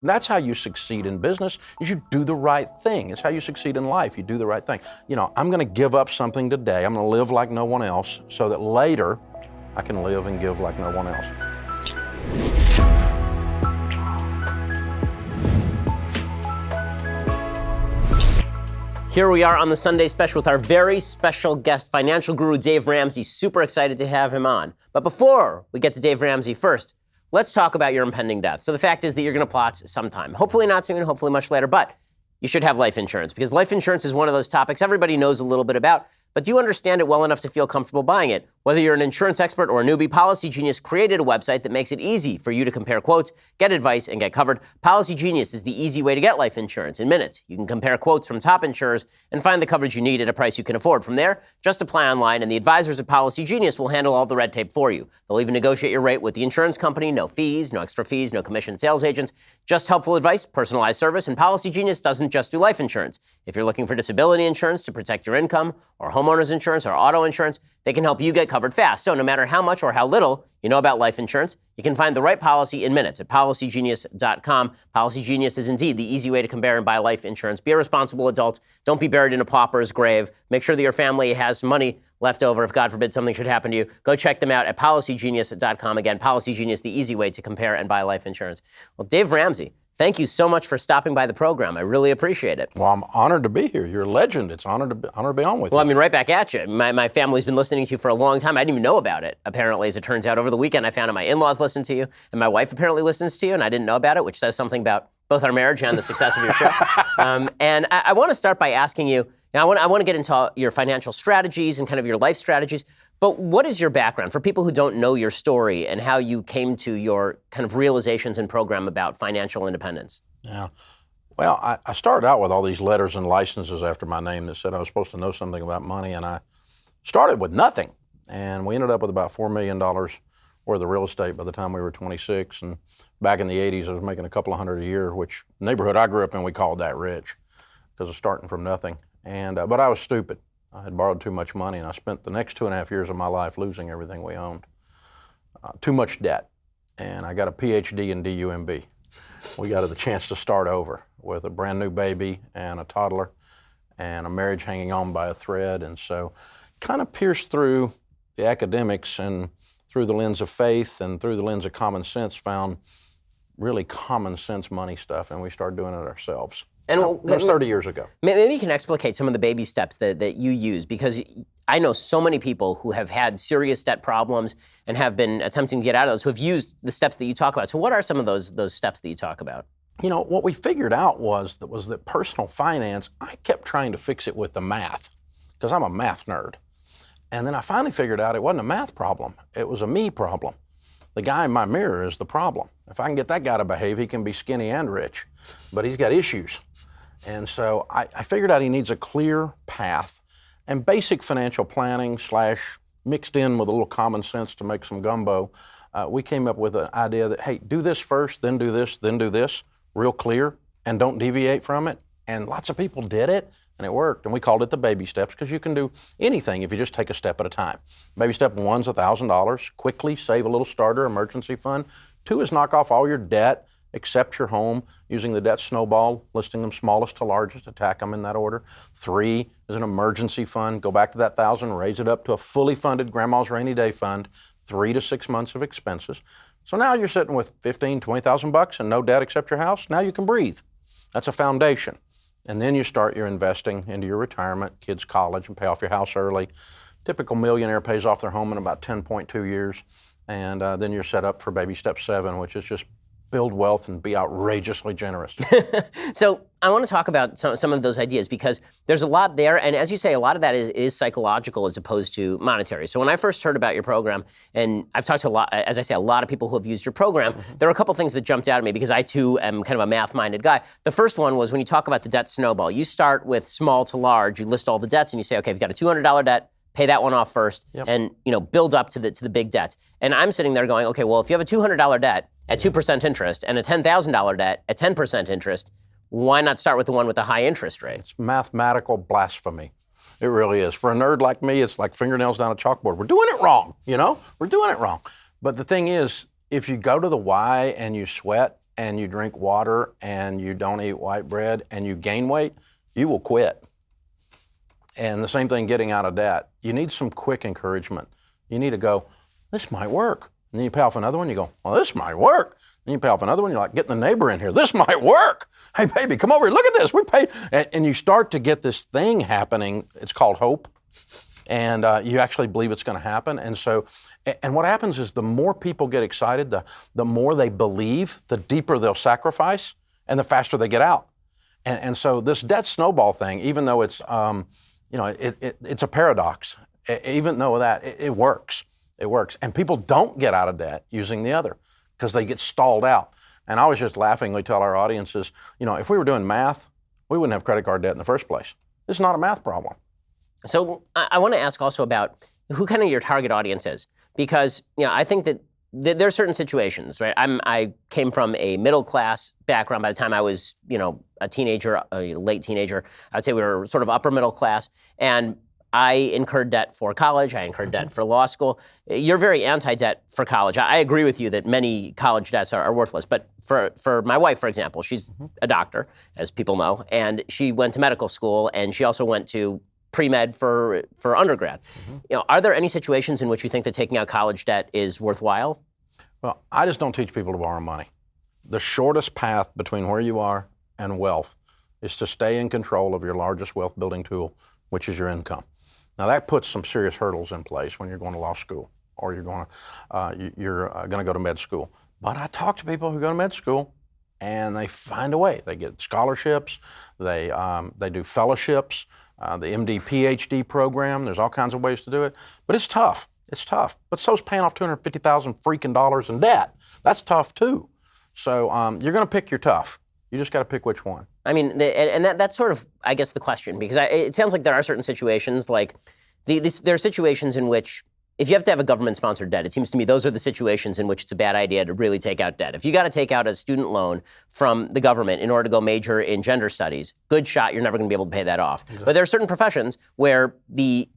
That's how you succeed in business, is you do the right thing. It's how you succeed in life. You do the right thing. I'm going to give up something today. I'm going to live like no one else so that later I can live and give like no one else. Here we are on the Sunday Special with our very special guest, financial guru Dave Ramsey. Super excited to have him on. But before we get to Dave Ramsey, first, let's talk about your impending death. So the fact is that you're going to plot sometime. Hopefully not soon, hopefully much later, but you should have life insurance because life insurance is one of those topics everybody knows a little bit about, but do you understand it well enough to feel comfortable buying it? Whether you're an insurance expert or a newbie, Policy Genius created a website that makes it easy for you to compare quotes, get advice, and get covered. Policy Genius is the easy way to get life insurance in minutes. You can compare quotes from top insurers and find the coverage you need at a price you can afford. From there, just apply online, and the advisors at Policy Genius will handle all the red tape for you. They'll even negotiate your rate with the insurance company. No fees, no extra fees, no commission sales agents. Just helpful advice, personalized service, and Policy Genius doesn't just do life insurance. If you're looking for disability insurance to protect your income, or homeowners insurance, or auto insurance, they can help you get covered fast. So no matter how much or how little you know about life insurance, you can find the right policy in minutes at policygenius.com. Policy Genius is indeed the easy way to compare and buy life insurance. Be a responsible adult. Don't be buried in a pauper's grave. Make sure that your family has money left over if, God forbid, something should happen to you. Go check them out at policygenius.com. Again, Policy Genius, the easy way to compare and buy life insurance. Well, Dave Ramsey, thank you so much for stopping by the program. I really appreciate it. Well, I'm honored to be here. You're a legend. It's an honor to be on with you. Well, I mean, right back at you. My family's been listening to you for a long time. I didn't even know about it, apparently, as it turns out. Over the weekend, I found out my in-laws listen to you, and my wife apparently listens to you, and I didn't know about it, which says something about both our marriage and the success of your show. And I want to start by asking you, I want to get into your financial strategies and kind of your life strategies, but what is your background for people who don't know your story and how you came to your kind of realizations and program about financial independence? Yeah. Well, I started out with all these letters and licenses after my name that said I was supposed to know something about money, and I started with nothing. And we ended up with about $4 million worth of real estate by the time we were 26. And back in the 80s, I was making a couple of hundred a year, which neighborhood I grew up in, we called that rich because of starting from nothing. And but I was stupid. I had borrowed too much money, and I spent the next 2.5 years of my life losing everything we owned. Too much debt. And I got a PhD in DUMB. We got the chance to start over with a brand new baby and a toddler and a marriage hanging on by a thread. And so kind of pierced through the academics and through the lens of faith and through the lens of common sense, found really common sense money stuff, and we started doing it ourselves. And that was 30 years ago. Maybe you can explicate some of the baby steps that you use, because I know so many people who have had serious debt problems and have been attempting to get out of those, who have used the steps that you talk about. So what are some of those steps that you talk about? What we figured out was that personal finance, I kept trying to fix it with the math, because I'm a math nerd. And then I finally figured out it wasn't a math problem. It was a me problem. The guy in my mirror is the problem. If I can get that guy to behave, he can be skinny and rich, but he's got issues. And so I figured out he needs a clear path and basic financial planning / mixed in with a little common sense to make some gumbo. We came up with an idea that, hey, do this first, then do this, real clear, and don't deviate from it. And lots of people did it, and it worked. And we called it the baby steps, because you can do anything if you just take a step at a time. Baby step 1's $1,000. Quickly save a little starter emergency fund. 2 is knock off all your debt, except your home, using the Debt Snowball, listing them smallest to largest, attack them in that order. 3 is an emergency fund. Go back to that 1,000, raise it up to a fully funded grandma's rainy day fund, 3 to 6 months of expenses. So now you're sitting with $15,000, $20,000 and no debt except your house. Now you can breathe. That's a foundation. And then you start your investing into your retirement, kids' college, and pay off your house early. Typical millionaire pays off their home in about 10.2 years. And then you're set up for baby step 7, which is just build wealth and be outrageously generous. So I want to talk about some of those ideas, because there's a lot there. And as you say, a lot of that is psychological as opposed to monetary. So when I first heard about your program, and I've talked to a lot, as I say, a lot of people who have used your program, there are a couple things that jumped out at me, because I too am kind of a math-minded guy. The first one was when you talk about the debt snowball, you start with small to large, you list all the debts and you say, okay, if you've got a $200 debt, pay that one off first, and build up to the big debt. And I'm sitting there going, okay, well, if you have a $200 debt at 2% interest and a $10,000 debt at 10% interest, why not start with the one with the high interest rate? It's mathematical blasphemy. It really is. For a nerd like me, it's like fingernails down a chalkboard. We're doing it wrong, We're doing it wrong. But the thing is, if you go to the why and you sweat and you drink water and you don't eat white bread and you gain weight, you will quit. And the same thing getting out of debt. You need some quick encouragement. You need to go, this might work. And then you pay off another one, you go, well, this might work. Then you pay off another one, you're like, get the neighbor in here. This might work. Hey, baby, come over here. Look at this. We paid. And you start to get this thing happening. It's called hope. And you actually believe it's going to happen. And so, and what happens is the more people get excited, the more they believe, the deeper they'll sacrifice, and the faster they get out. And so this debt snowball thing, even though it's, it's a paradox, even though that it works. It works. And people don't get out of debt using the other because they get stalled out. And I always just laughingly tell our audiences, if we were doing math, we wouldn't have credit card debt in the first place. It's not a math problem. So I want to ask also about who kind of your target audience is, because I think that there are certain situations, right? I came from a middle class background. By the time I was, a teenager, a late teenager, I would say we were sort of upper middle class, and I incurred debt for college. I incurred debt for law school. You're very anti-debt for college. I agree with you that many college debts are worthless. But for my wife, for example, she's a doctor, as people know, and she went to medical school, and she also went to pre-med for undergrad. Are there any situations in which you think that taking out college debt is worthwhile? Well, I just don't teach people to borrow money. The shortest path between where you are and wealth is to stay in control of your largest wealth building tool, which is your income. Now that puts some serious hurdles in place when you're going to law school or you're going to go to med school. But I talk to people who go to med school and they find a way. They get scholarships, they do fellowships, the MD PhD program. There's all kinds of ways to do it, but it's tough. It's tough. But so's paying off $250,000 freaking dollars in debt. That's tough too. So you're going to pick your tough. You just got to pick which one. I mean, that's sort of, I guess, the question, because it sounds like there are certain situations, like there are situations in which if you have to have a government-sponsored debt, it seems to me those are the situations in which it's a bad idea to really take out debt. If you got to take out a student loan from the government in order to go major in gender studies, good shot, you're never going to be able to pay that off. Exactly. But there are certain professions where the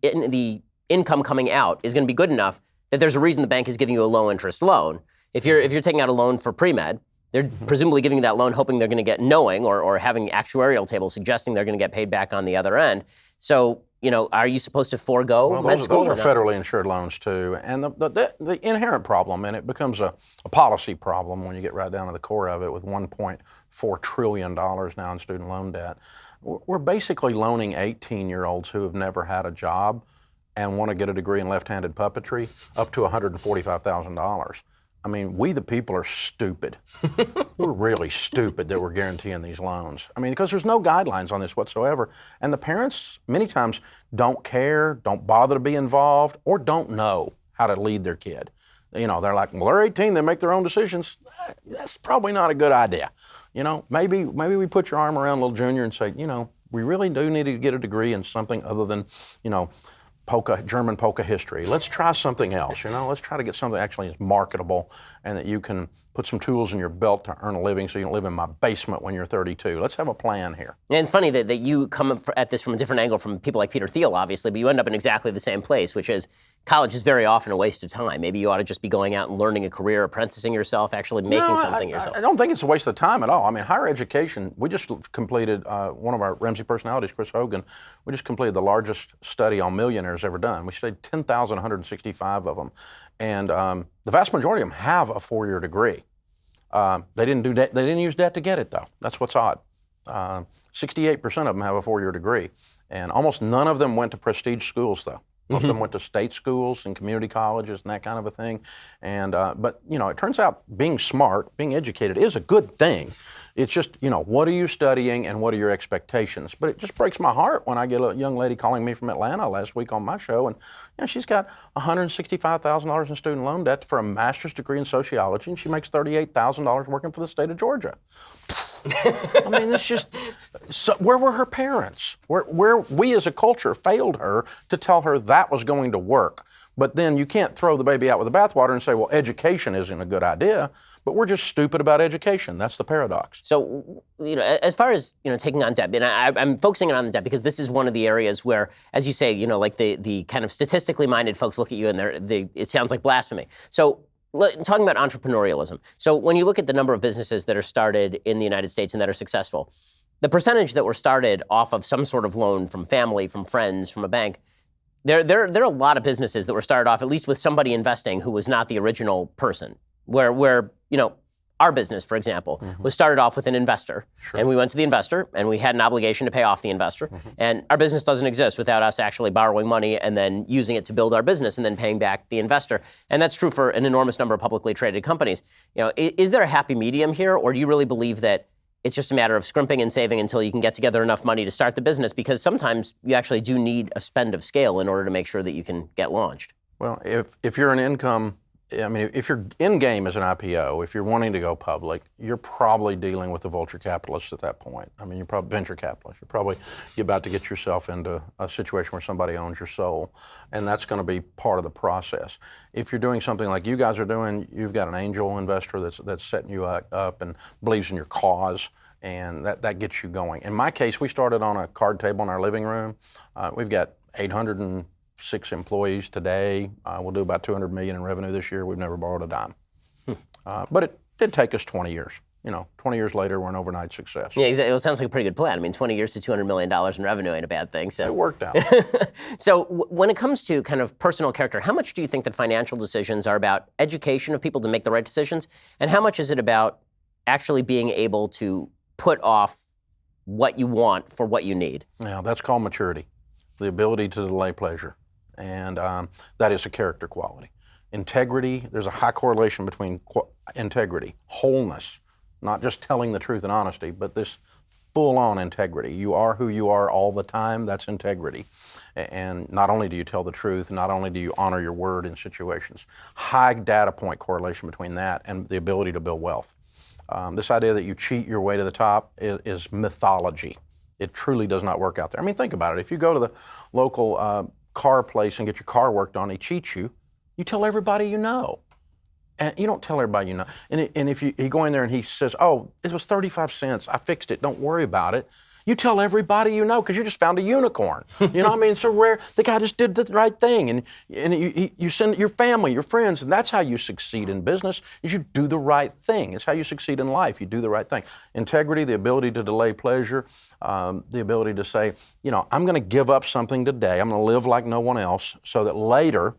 income coming out is going to be good enough that there's a reason the bank is giving you a low-interest loan. If you're taking out a loan for pre-med, they're presumably giving you that loan hoping they're going to get knowing or having actuarial tables suggesting they're going to get paid back on the other end. So, are you supposed to forego med school? Those are federally insured loans too. And the inherent problem, and it becomes a policy problem when you get right down to the core of it with $1.4 trillion now in student loan debt. We're basically loaning 18-year-olds who have never had a job and want to get a degree in left-handed puppetry up to $145,000. I mean, we the people are stupid. We're really stupid that we're guaranteeing these loans. I mean, because there's no guidelines on this whatsoever. And the parents many times don't care, don't bother to be involved, or don't know how to lead their kid. They're like, well, they're 18, they make their own decisions. That's probably not a good idea. Maybe we put your arm around little junior and say, we really do need to get a degree in something other than, German polka history. Let's try something else, Let's try to get something that actually is marketable and that you can put some tools in your belt to earn a living so you don't live in my basement when you're 32. Let's have a plan here. And it's funny that you come at this from a different angle from people like Peter Thiel, obviously, but you end up in exactly the same place, which is college is very often a waste of time. Maybe you ought to just be going out and learning a career, apprenticing yourself, actually making something yourself. I don't think it's a waste of time at all. I mean, higher education, we just completed, one of our Ramsey personalities, Chris Hogan, we just completed the largest study on millionaires ever done. We studied 10,165 of them. And the vast majority of them have a 4-year degree. They didn't use debt to get it, though. That's what's odd. 68% of them have a 4-year degree. And almost none of them went to prestige schools, though. Most of them went to state schools and community colleges and that kind of a thing. And but it turns out being smart, being educated is a good thing. It's just, what are you studying and what are your expectations? But it just breaks my heart when I get a young lady calling me from Atlanta last week on my show, and she's got $165,000 in student loan debt for a master's degree in sociology, and she makes $38,000 working for the state of Georgia. I mean, it's just, where were her parents? Where we as a culture failed her to tell her that was going to work. But then you can't throw the baby out with the bathwater and say, well, education isn't a good idea. But we're just stupid about education. That's the paradox. So, as far as, taking on debt, and I'm focusing on the debt because this is one of the areas where, as you say, like the kind of statistically minded folks look at you and it sounds like blasphemy. So talking about entrepreneurialism. So when you look at the number of businesses that are started in the United States and that are successful, the percentage that were started off of some sort of loan from family, from friends, from a bank, there are a lot of businesses that were started off at least with somebody investing who was not the original person. Where our business, for example, was started off with an investor. Sure. And we went to the investor, and we had an obligation to pay off the investor. And our business doesn't exist without us actually borrowing money and then using it to build our business and then paying back the investor. And that's true for an enormous number of publicly traded companies. Is there a happy medium here, or do you really believe that it's just a matter of scrimping and saving until you can get together enough money to start the business? Because sometimes you actually do need a spend of scale in order to make sure that you can get launched. Well, if you're an income, if your end game is an IPO, if you're wanting to go public, you're probably dealing with a vulture capitalist at that point. You're probably venture capitalist. You're about to get yourself into a situation where somebody owns your soul, and that's going to be part of the process. If you're doing something like you guys are doing, you've got an angel investor that's setting you up and believes in your cause, and that gets you going. In my case, we started on a card table in our living room. We've got 806 employees today. We'll do about $200 million in revenue this year. We've never borrowed a dime. But it did take us 20 years. 20 years later, we're an overnight success. Yeah, exactly. It sounds like a pretty good plan. 20 years to $200 million in revenue ain't a bad thing. So it worked out. So when it comes to kind of personal character, how much do you think that financial decisions are about education of people to make the right decisions? And how much is it about actually being able to put off what you want for what you need? Yeah, that's called maturity, the ability to delay pleasure. And that is a character quality. Integrity, there's a high correlation between integrity, wholeness, not just telling the truth and honesty, but this full-on integrity. You are who you are all the time, that's integrity. And not only do you tell the truth, not only do you honor your word in situations. High data point correlation between that and the ability to build wealth. This idea that you cheat your way to the top is mythology. It truly does not work out there. Think about it. If you go to the local car place and get your car worked on, he cheats you, you tell everybody you know. And you don't tell everybody you know. And if you go in there and he says, oh, it was 35 cents, I fixed it, don't worry about it. You tell everybody you know because you just found a unicorn. It's so rare. The guy just did the right thing. And you send your family, your friends, and that's how you succeed in business, is you do the right thing. It's how you succeed in life. You do the right thing. Integrity, the ability to delay pleasure, the ability to say, I'm going to give up something today. I'm going to live like no one else so that later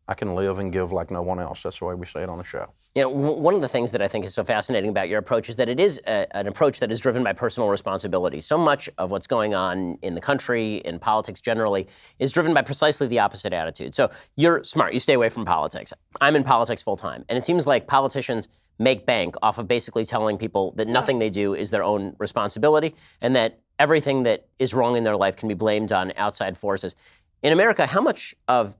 I can live and give like no one else. That's the way we say it on the show. One of the things that I think is so fascinating about your approach is that it is an approach that is driven by personal responsibility. So much of what's going on in the country, in politics generally, is driven by precisely the opposite attitude. So you're smart. You stay away from politics. I'm in politics full time. And it seems like politicians make bank off of basically telling people that nothing they do is their own responsibility and that everything that is wrong in their life can be blamed on outside forces. In America, how much of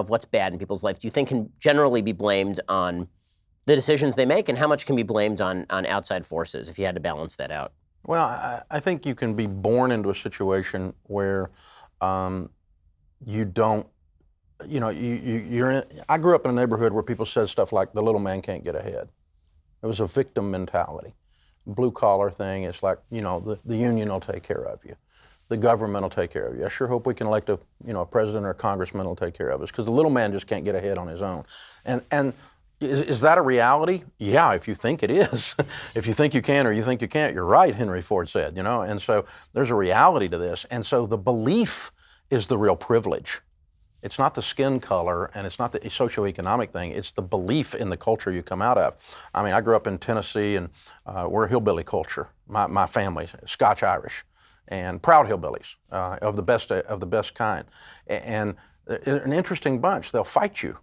what's bad in people's life do you think can generally be blamed on the decisions they make, and how much can be blamed on outside forces, if you had to balance that out? Well, I think you can be born into a situation where you don't, you're in. I grew up in a neighborhood where people said stuff like, the little man can't get ahead. It was a victim mentality. Blue collar thing, it's like, the union will take care of you. The government will take care of you. I sure hope we can elect a president or a congressman will take care of us, because the little man just can't get ahead on his own. And is that a reality? Yeah, if you think it is. If you think you can or you think you can't, you're right, Henry Ford said, And so there's a reality to this. And so the belief is the real privilege. It's not the skin color and it's not the socioeconomic thing. It's the belief in the culture you come out of. I grew up in Tennessee, and we're a hillbilly culture. My family's Scotch-Irish. And proud hillbillies of the best kind, and an interesting bunch. They'll fight you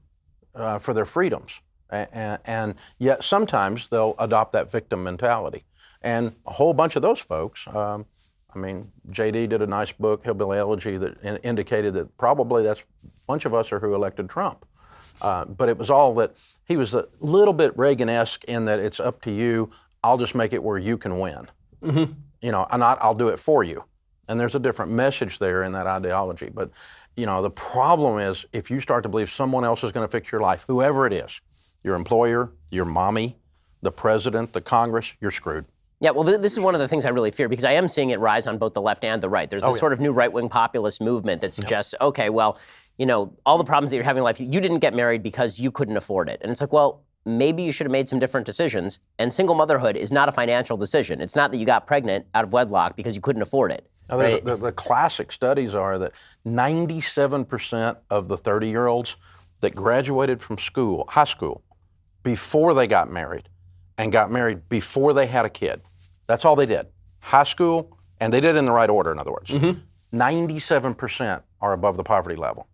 for their freedoms, and yet sometimes they'll adopt that victim mentality. And a whole bunch of those folks. JD did a nice book, Hillbilly Elegy, that indicated that probably that's a bunch of us are who elected Trump. But it was all that he was a little bit Reagan-esque in that it's up to you. I'll just make it where you can win. Mm-hmm. I'll do it for you. And there's a different message there in that ideology. But, the problem is if you start to believe someone else is going to fix your life, whoever it is, your employer, your mommy, the president, the Congress, you're screwed. Yeah, well, this is one of the things I really fear because I am seeing it rise on both the left and the right. There's this sort of new right-wing populist movement that suggests, okay, well, all the problems that you're having in life, you didn't get married because you couldn't afford it. And it's like, well, maybe you should have made some different decisions. And single motherhood is not a financial decision. It's not that you got pregnant out of wedlock because you couldn't afford it. Now, right? the classic studies are that 97% of the 30-year-olds that graduated from high school, before they got married, and got married before they had a kid. That's all they did. High school, and they did it in the right order, in other words. 97% are above the poverty level.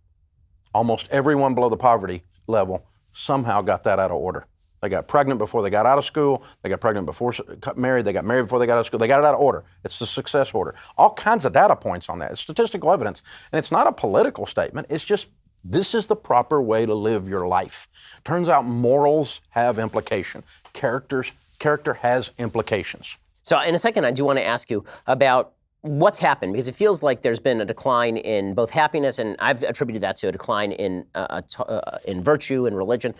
Almost everyone below the poverty level somehow got that out of order. They got pregnant before they got out of school. They got pregnant before married. They got married before they got out of school. They got it out of order. It's the success order. All kinds of data points on that. It's statistical evidence. And it's not a political statement. It's just, this is the proper way to live your life. Turns out morals have implication. Character has implications. So in a second, I do want to ask you about what's happened, because it feels like there's been a decline in both happiness, and I've attributed that to a decline in virtue and religion.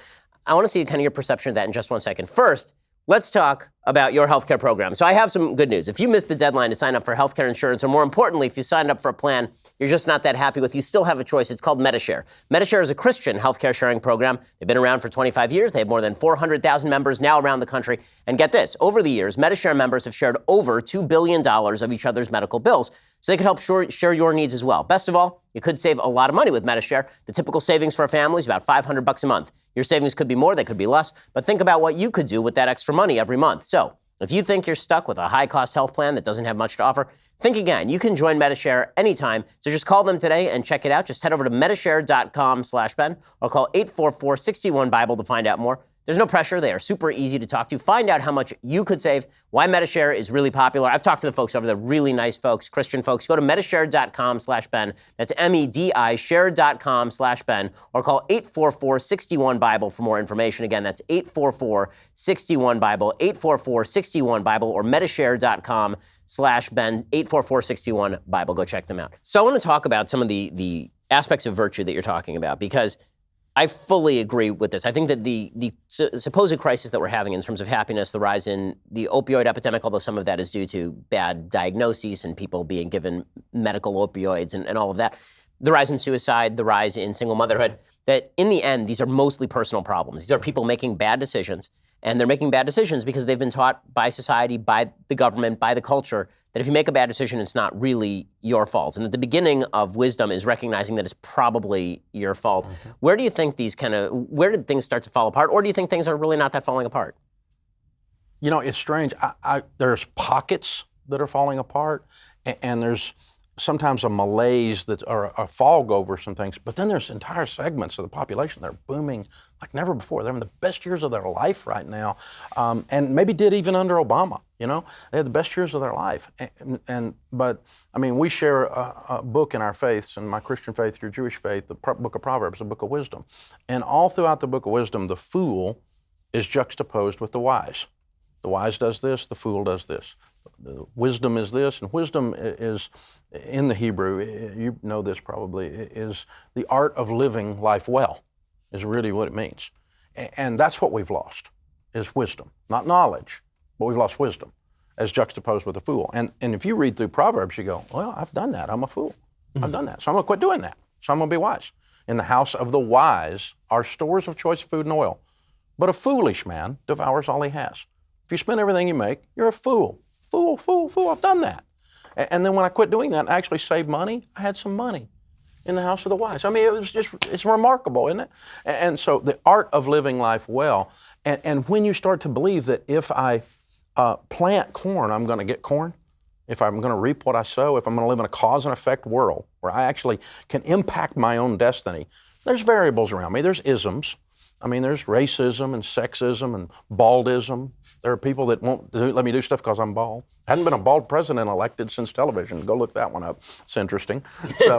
I want to see kind of your perception of that in just one second. First, let's talk about your healthcare program. So I have some good news. If you missed the deadline to sign up for healthcare insurance, or more importantly, if you signed up for a plan you're just not that happy with, you still have a choice. It's called Medi-Share. Medi-Share is a Christian healthcare sharing program. They've been around for 25 years. They have more than 400,000 members now around the country. And get this, over the years, Medi-Share members have shared over $2 billion of each other's medical bills, so they could help share your needs as well. Best of all, you could save a lot of money with Medi-Share. The typical savings for a family is about $500 a month. Your savings could be more, they could be less, but think about what you could do with that extra money every month. So if you think you're stuck with a high-cost health plan that doesn't have much to offer, think again. You can join Medi-Share anytime, so just call them today and check it out. Just head over to Medishare.com/Ben or call 844-61-BIBLE to find out more. There's no pressure. They are super easy to talk to. Find out how much you could save, why Medi-Share is really popular. I've talked to the folks over there, really nice folks, Christian folks. Go to Medishare.com/Ben. That's MEDI, share.com/Ben, or call 844-61-BIBLE for more information. Again, that's 844-61-BIBLE, 844-61-BIBLE, or Medishare.com/Ben, 844-61-BIBLE. Go check them out. So I want to talk about some of the aspects of virtue that you're talking about, because I fully agree with this. I think that the supposed crisis that we're having in terms of happiness, the rise in the opioid epidemic, although some of that is due to bad diagnoses and people being given medical opioids and all of that, the rise in suicide, the rise in single motherhood, that in the end, these are mostly personal problems. These are people making bad decisions, and they're making bad decisions because they've been taught by society, by the government, by the culture, that if you make a bad decision, it's not really your fault. And that the beginning of wisdom is recognizing that it's probably your fault. Mm-hmm. Where do you think where did things start to fall apart? Or do you think things are really not that falling apart? It's strange. There's pockets that are falling apart, and there's sometimes a malaise or a fog over some things, but then there's entire segments of the population that are booming like never before. They're in the best years of their life right now, and maybe did even under Obama. They had the best years of their life. But we share a book in our faiths, and my Christian faith, your Jewish faith, the book of Proverbs, the book of wisdom. And all throughout the book of wisdom, the fool is juxtaposed with the wise. The wise does this, the fool does this. The wisdom is this, and wisdom is, in the Hebrew, you know this probably, is the art of living life well, is really what it means. And that's what we've lost, is wisdom. Not knowledge, but we've lost wisdom, as juxtaposed with the fool. And if you read through Proverbs, you go, well, I've done that, I'm a fool. I've done that, so I'm going to quit doing that. So I'm going to be wise. In the house of the wise are stores of choice food and oil, but a foolish man devours all he has. If you spend everything you make, you're a fool. Fool, I've done that. And then when I quit doing that and actually saved money, I had some money in the house of the wise. It's remarkable, isn't it? And so the art of living life well, and when you start to believe that if I plant corn, I'm going to get corn, if I'm going to reap what I sow, if I'm going to live in a cause and effect world where I actually can impact my own destiny, there's variables around me, there's isms. There's racism and sexism and baldism. There are people that won't let me do stuff because I'm bald. Hadn't been a bald president elected since television. Go look that one up. It's interesting. So,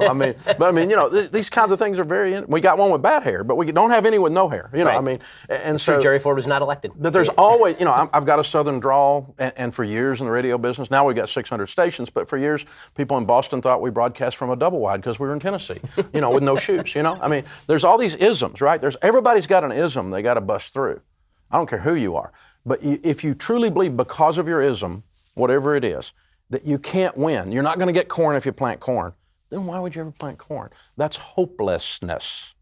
these kinds of things are we got one with bad hair, but we don't have any with no hair. Right. And so Jerry Ford was not elected. But there's always, I've got a Southern drawl, and for years in the radio business, now we've got 600 stations, but for years, people in Boston thought we broadcast from a double wide because we were in Tennessee, with no shoes, There's all these isms, right? Everybody's got an ism they got to bust through. I don't care who you are. But if you truly believe because of your ism whatever it is, that you can't win. You're not going to get corn if you plant corn. Then why would you ever plant corn? That's hopelessness.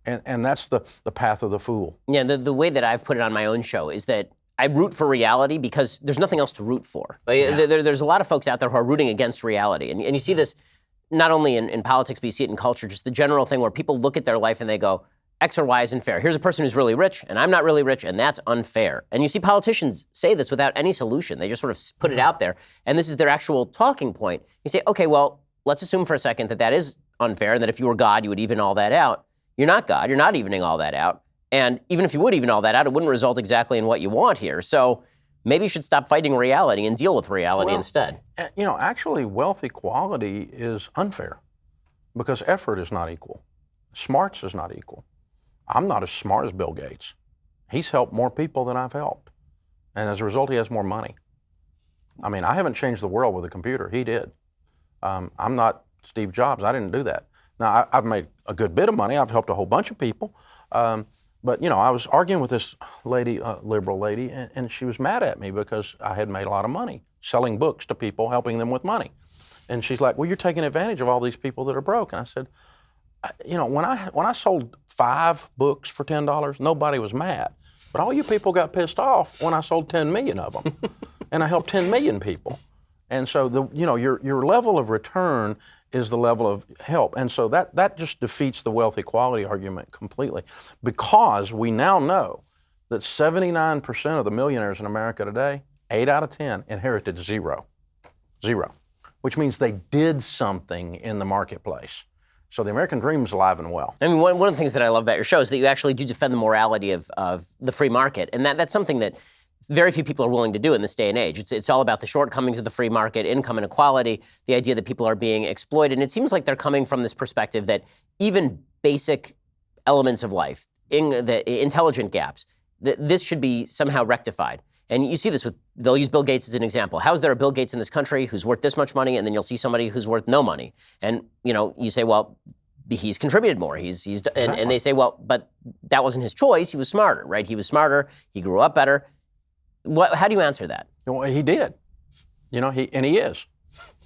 And that's the path of the fool. Yeah, the way that I've put it on my own show is that I root for reality because there's nothing else to root for. There's a lot of folks out there who are rooting against reality. And you see this not only in politics, but you see it in culture, just the general thing where people look at their life and they go, X or Y isn't fair. Here's a person who's really rich, and I'm not really rich, and that's unfair. And you see politicians say this without any solution. They just sort of put it out there, and this is their actual talking point. You say, okay, well, let's assume for a second that that is unfair, and that if you were God, you would even all that out. You're not God. You're not evening all that out. And even if you would even all that out, it wouldn't result exactly in what you want here. So maybe you should stop fighting reality and deal with reality instead. Actually, wealth equality is unfair because effort is not equal. Smarts is not equal. I'm not as smart as Bill Gates. He's helped more people than I've helped. And as a result, he has more money. I mean, I haven't changed the world with a computer. He did. I'm not Steve Jobs. I didn't do that. Now, I've made a good bit of money. I've helped a whole bunch of people. But, I was arguing with this lady, liberal lady, and she was mad at me because I had made a lot of money selling books to people, helping them with money. And she's like, well, you're taking advantage of all these people that are broke. And I said, when I sold 5 books for $10, nobody was mad. But all you people got pissed off when I sold 10 million of them. And I helped 10 million people. And so your level of return is the level of help. And so that just defeats the wealth equality argument completely, because we now know that 79% of the millionaires in America today, 8 out of 10, inherited zero, which means they did something in the marketplace. So the American dream is alive and well. I mean, one of the things that I love about your show is that you actually do defend the morality of the free market. And that's something that very few people are willing to do in this day and age. It's all about the shortcomings of the free market, income inequality, the idea that people are being exploited. And it seems like they're coming from this perspective that even basic elements of life, in the intelligent gaps, this should be somehow rectified. And you see this they'll use Bill Gates as an example. How is there a Bill Gates in this country who's worth this much money, and then you'll see somebody who's worth no money? And, you say, well, he's contributed more. And they say, well, but that wasn't his choice. He was smarter, right? He was smarter. He grew up better. How do you answer that? Well, he did. He is.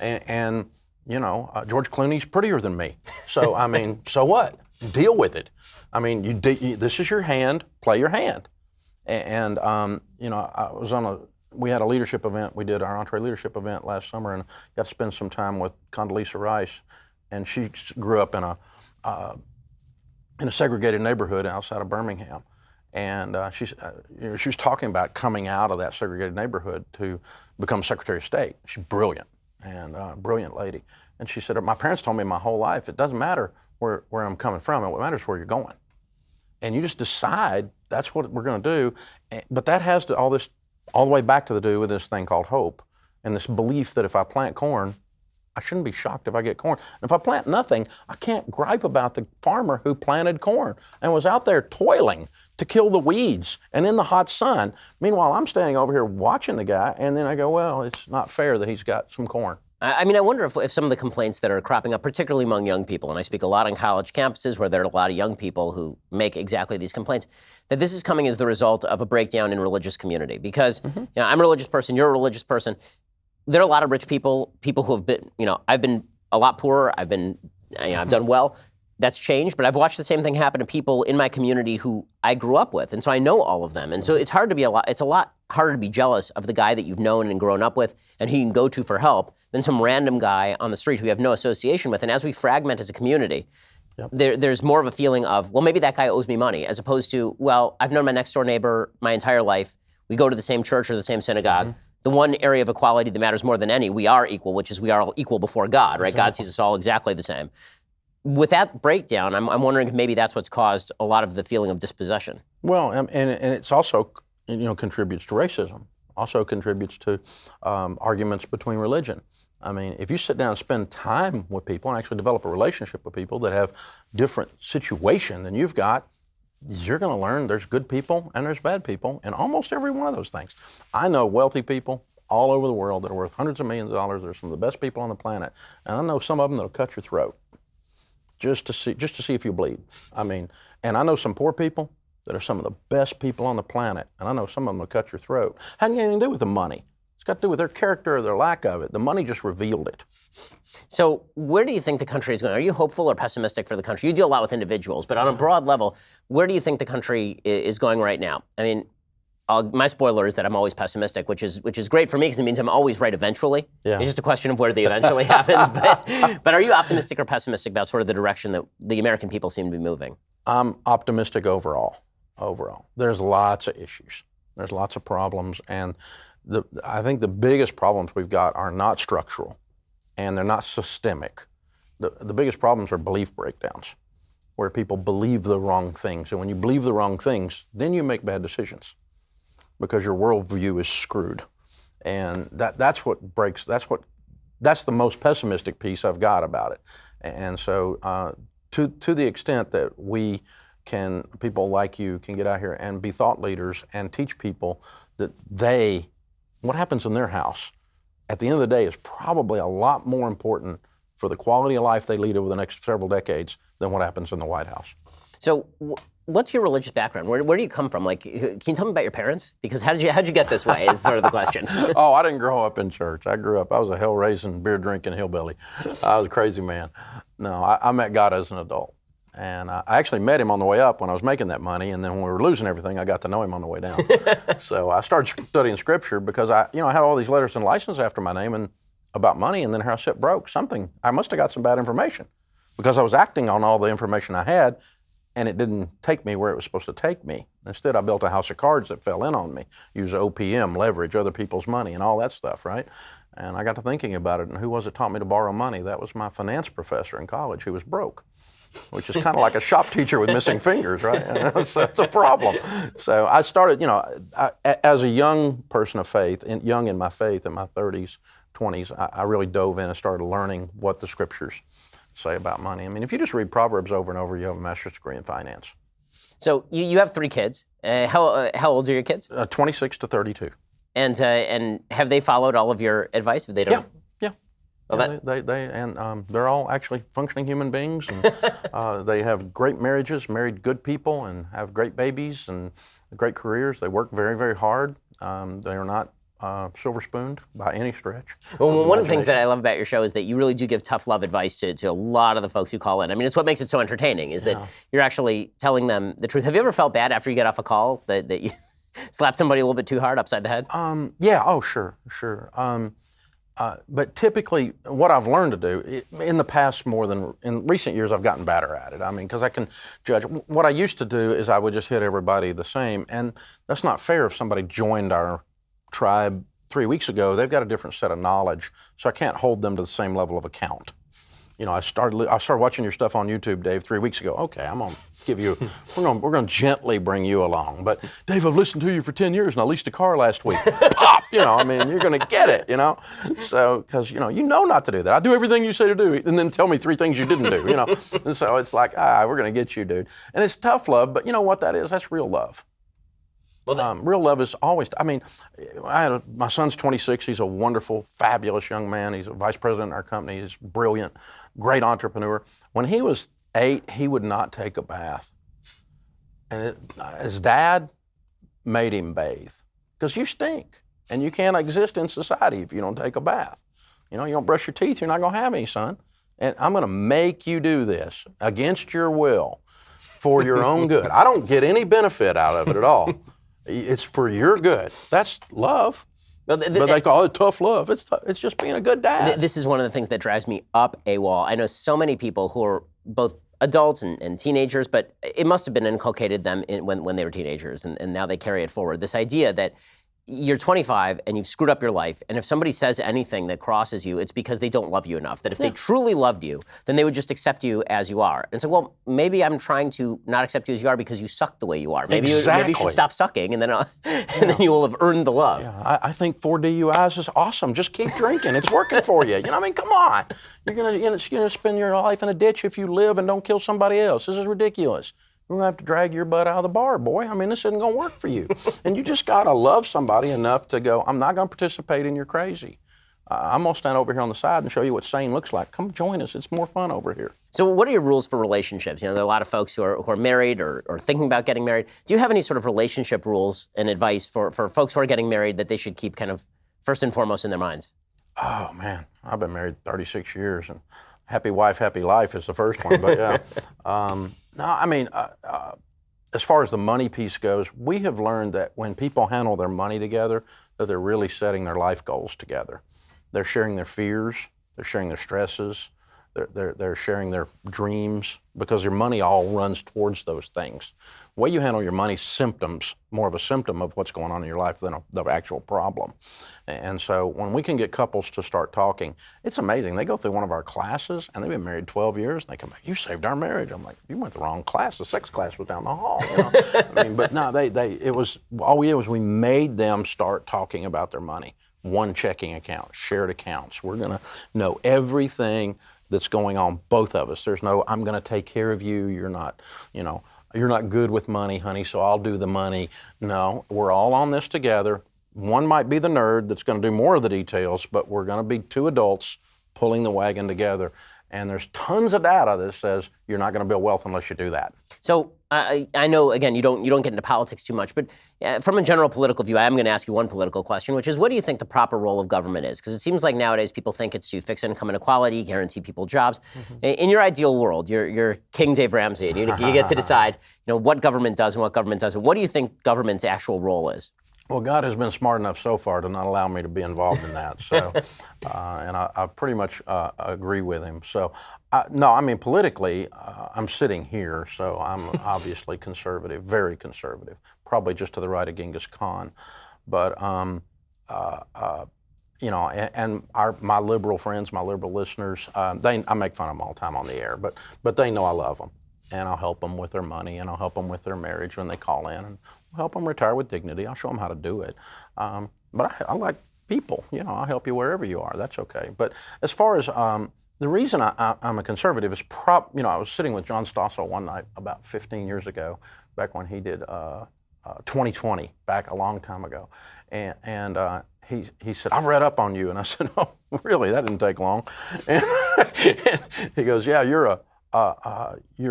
And George Clooney's prettier than me. So, I mean, so what? Deal with it. I mean, this is your hand, play your hand. And we had a leadership event. We did our Entree leadership event last summer and got to spend some time with Condoleezza Rice. And she grew up in a segregated neighborhood outside of Birmingham. And she was talking about coming out of that segregated neighborhood to become Secretary of State. She's brilliant and brilliant lady. And she said, my parents told me my whole life, it doesn't matter where I'm coming from, and what matters is where you're going. And you just decide that's what we're going to do. But that has to all the way back to do with this thing called hope and this belief that if I plant corn, I shouldn't be shocked if I get corn. And if I plant nothing, I can't gripe about the farmer who planted corn and was out there toiling to kill the weeds and in the hot sun. Meanwhile, I'm standing over here watching the guy, and then I go, well, it's not fair that he's got some corn. I mean, I wonder if some of the complaints that are cropping up, particularly among young people, and I speak a lot on college campuses where there are a lot of young people who make exactly these complaints, that this is coming as the result of a breakdown in religious community. Because I'm a religious person, you're a religious person. There are a lot of rich people who have been, I've been a lot poorer, I've done well. That's changed, but I've watched the same thing happen to people in my community who I grew up with, and so I know all of them. And so it's a lot harder to be jealous of the guy that you've known and grown up with and who you can go to for help than some random guy on the street who you have no association with. And as we fragment as a community, there's more of a feeling of, well, maybe that guy owes me money, as opposed to, well, I've known my next door neighbor my entire life. We go to the same church or the same synagogue. Mm-hmm. The one area of equality that matters more than any, we are equal, which is we are all equal before God, right? God sees us all exactly the same. With that breakdown, I'm wondering if maybe that's what's caused a lot of the feeling of dispossession. Well, and it's also, contributes to racism, also contributes to arguments between religion. I mean, if you sit down and spend time with people and actually develop a relationship with people that have different situation than you've got, you're going to learn there's good people and there's bad people in almost every one of those things. I know wealthy people all over the world that are worth hundreds of millions of dollars. They're some of the best people on the planet. And I know some of them that'll cut your throat just to see if you bleed. I mean, and I know some poor people that are some of the best people on the planet. And I know some of them will cut your throat. Hasn't anything to do with the money. It's got to do with their character or their lack of it. The money just revealed it. So where do you think the country is going? Are you hopeful or pessimistic for the country? You deal a lot with individuals, but on a broad level, where do you think the country is going right now? I mean, my spoiler is that I'm always pessimistic, which is great for me because it means I'm always right eventually. Yeah. It's just a question of where the eventually happens. But are you optimistic or pessimistic about sort of the direction that the American people seem to be moving? I'm optimistic overall. There's lots of issues. There's lots of problems. And I think the biggest problems we've got are not structural and they're not systemic. The biggest problems are belief breakdowns, where people believe the wrong things. And when you believe the wrong things, then you make bad decisions because your worldview is screwed. And that's the most pessimistic piece I've got about it. And so to the extent that people like you can get out here and be thought leaders and teach people that what happens in their house at the end of the day is probably a lot more important for the quality of life they lead over the next several decades than what happens in the White House. So what's your religious background? Where do you come from? Like, can you tell me about your parents? Because how'd you get this way is sort of the question. Oh, I didn't grow up in church. I was a hell-raising, beer-drinking hillbilly. I was a crazy man. No, I met God as an adult. And I actually met him on the way up when I was making that money, and then when we were losing everything, I got to know him on the way down. So I started studying Scripture because I had all these letters and licenses after my name and about money, and then how shit broke. I must have got some bad information because I was acting on all the information I had, and it didn't take me where it was supposed to take me. Instead, I built a house of cards that fell in on me, use OPM, leverage other people's money, and all that stuff, right? And I got to thinking about it, and who was it taught me to borrow money? That was my finance professor in college who was broke, which is kind of like a shop teacher with missing fingers, right? That's a problem. So I started, as a young person of faith, young in my faith, in my 30s, 20s, I really dove in and started learning what the Scriptures say about money. I mean, if you just read Proverbs over and over, you have a master's degree in finance. So you have 3 kids. How old are your kids? 26 to 32. And have they followed all of your advice? If they don't? Yeah. Well, they're all actually functioning human beings, and they have great marriages, married good people, and have great babies and great careers. They work very, very hard. They are not silver-spooned by any stretch. Well, one of the things that I love about your show is that you really do give tough love advice to a lot of the folks who call in. I mean, it's what makes it so entertaining is that you're actually telling them the truth. Have you ever felt bad after you get off a call that you slapped somebody a little bit too hard upside the head? Yeah. Oh, sure. But typically, what I've learned to do in the past more than in recent years, I've gotten better at it. I mean, because I can judge. What I used to do is I would just hit everybody the same, and that's not fair. If somebody joined our tribe 3 weeks ago, they've got a different set of knowledge, so I can't hold them to the same level of account. I started watching your stuff on YouTube, Dave, 3 weeks ago. Okay, I'm gonna give you. We're gonna gently bring you along. But Dave, I've listened to you for 10 years and I leased a car last week. Pop, I mean, you're gonna get it, So because you know not to do that. I do everything you say to do, and then tell me 3 things you didn't do. And so it's like, we're gonna get you, dude. And it's tough love, but you know what that is? That's real love. Well, real love is always. I mean, my son's 26. He's a wonderful, fabulous young man. He's a vice president in our company. He's brilliant, great entrepreneur. When he was 8, he would not take a bath, and his dad made him bathe because you stink and you can't exist in society if you don't take a bath. You don't brush your teeth. You're not gonna have any, son. And I'm gonna make you do this against your will, for your own good. I don't get any benefit out of it at all. It's for your good. That's love. But they call it tough love. It's just being a good dad. This is one of the things that drives me up a wall. I know so many people who are both adults and teenagers, but it must have been inculcated them when they were teenagers, and now they carry it forward. This idea that you're 25 and you've screwed up your life, and if somebody says anything that crosses you, it's because they don't love you enough. That if they truly loved you, then they would just accept you as you are. And so, well, maybe I'm trying to not accept you as you are because you suck the way you are. Maybe you should stop sucking, and then then you will have earned the love. Yeah, I think 4 DUIs is awesome. Just keep drinking. It's working for you. I mean, come on. You're gonna spend your life in a ditch if you live and don't kill somebody else. This is ridiculous. We're going to have to drag your butt out of the bar, boy. I mean, this isn't going to work for you. And you just got to love somebody enough to go, I'm not going to participate in your crazy. I'm going to stand over here on the side and show you what sane looks like. Come join us. It's more fun over here. So what are your rules for relationships? There are a lot of folks who are married or thinking about getting married. Do you have any sort of relationship rules and advice for folks who are getting married that they should keep kind of first and foremost in their minds? Oh, man, I've been married 36 years, and happy wife, happy life is the first one, but yeah. No, I mean, as far as the money piece goes, we have learned that when people handle their money together, that they're really setting their life goals together. They're sharing their fears, they're sharing their stresses, they're sharing their dreams, because your money all runs towards those things. The way you handle your money symptoms, more of a symptom of what's going on in your life than the actual problem. And so when we can get couples to start talking, it's amazing. They go through one of our classes and they've been married 12 years and they come back, you saved our marriage. I'm like, you went the wrong class. The sex class was down the hall. You know? I mean, but no, all we did was we made them start talking about their money. One checking account, shared accounts. We're gonna know everything that's going on, both of us. There's no, I'm gonna take care of you, you're not good with money, honey, so I'll do the money. No, we're all on this together. One might be the nerd that's gonna do more of the details, but we're gonna be two adults pulling the wagon together. And there's tons of data that says you're not gonna build wealth unless you do that. So I know, again, you don't get into politics too much, but from a general political view, I am going to ask you one political question, which is, what do you think the proper role of government is? Because it seems like nowadays people think it's to fix income inequality, guarantee people jobs. Mm-hmm. In your ideal world, you're King Dave Ramsey, and you get to decide, what government does and what government doesn't. What do you think government's actual role is? Well, God has been smart enough so far to not allow me to be involved in that. So, and I pretty much agree with him. So, no, I mean, politically, I'm sitting here, so I'm obviously conservative, very conservative, probably just to the right of Genghis Khan. But, my liberal friends, my liberal listeners, I make fun of them all the time on the air, but they know I love them. And I'll help them with their money, and I'll help them with their marriage when they call in, and I'll help them retire with dignity. I'll show them how to do it. But I like people. I'll help you wherever you are. That's okay. But as far as the reason I'm a conservative is I was sitting with John Stossel one night about 15 years ago, back when he did 2020, back a long time ago, and he said, I've read up on you, and I said, oh, really? That didn't take long. And he goes, yeah, you're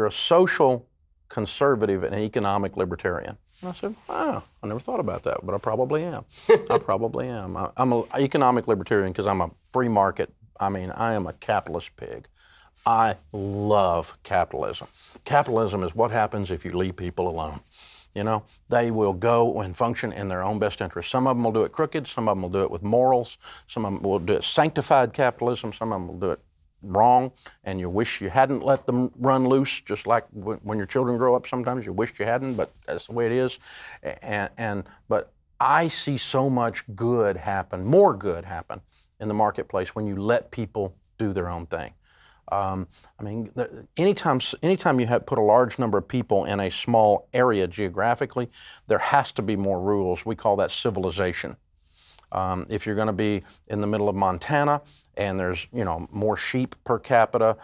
a social conservative and economic libertarian. And I said, I never thought about that, but I probably am. I'm an economic libertarian because I'm a free market. I mean, I am a capitalist pig. I love capitalism. Capitalism is what happens if you leave people alone. They will go and function in their own best interest. Some of them will do it crooked. Some of them will do it with morals. Some of them will do it sanctified capitalism. Some of them will do it wrong, and you wish you hadn't let them run loose, just like when your children grow up sometimes you wish you hadn't, but that's the way it is. But I see so much good happen, more good happen in the marketplace when you let people do their own thing. Anytime you put a large number of people in a small area geographically, there has to be more rules. We call that civilization. If you're going to be in the middle of Montana and there's, more sheep per capita,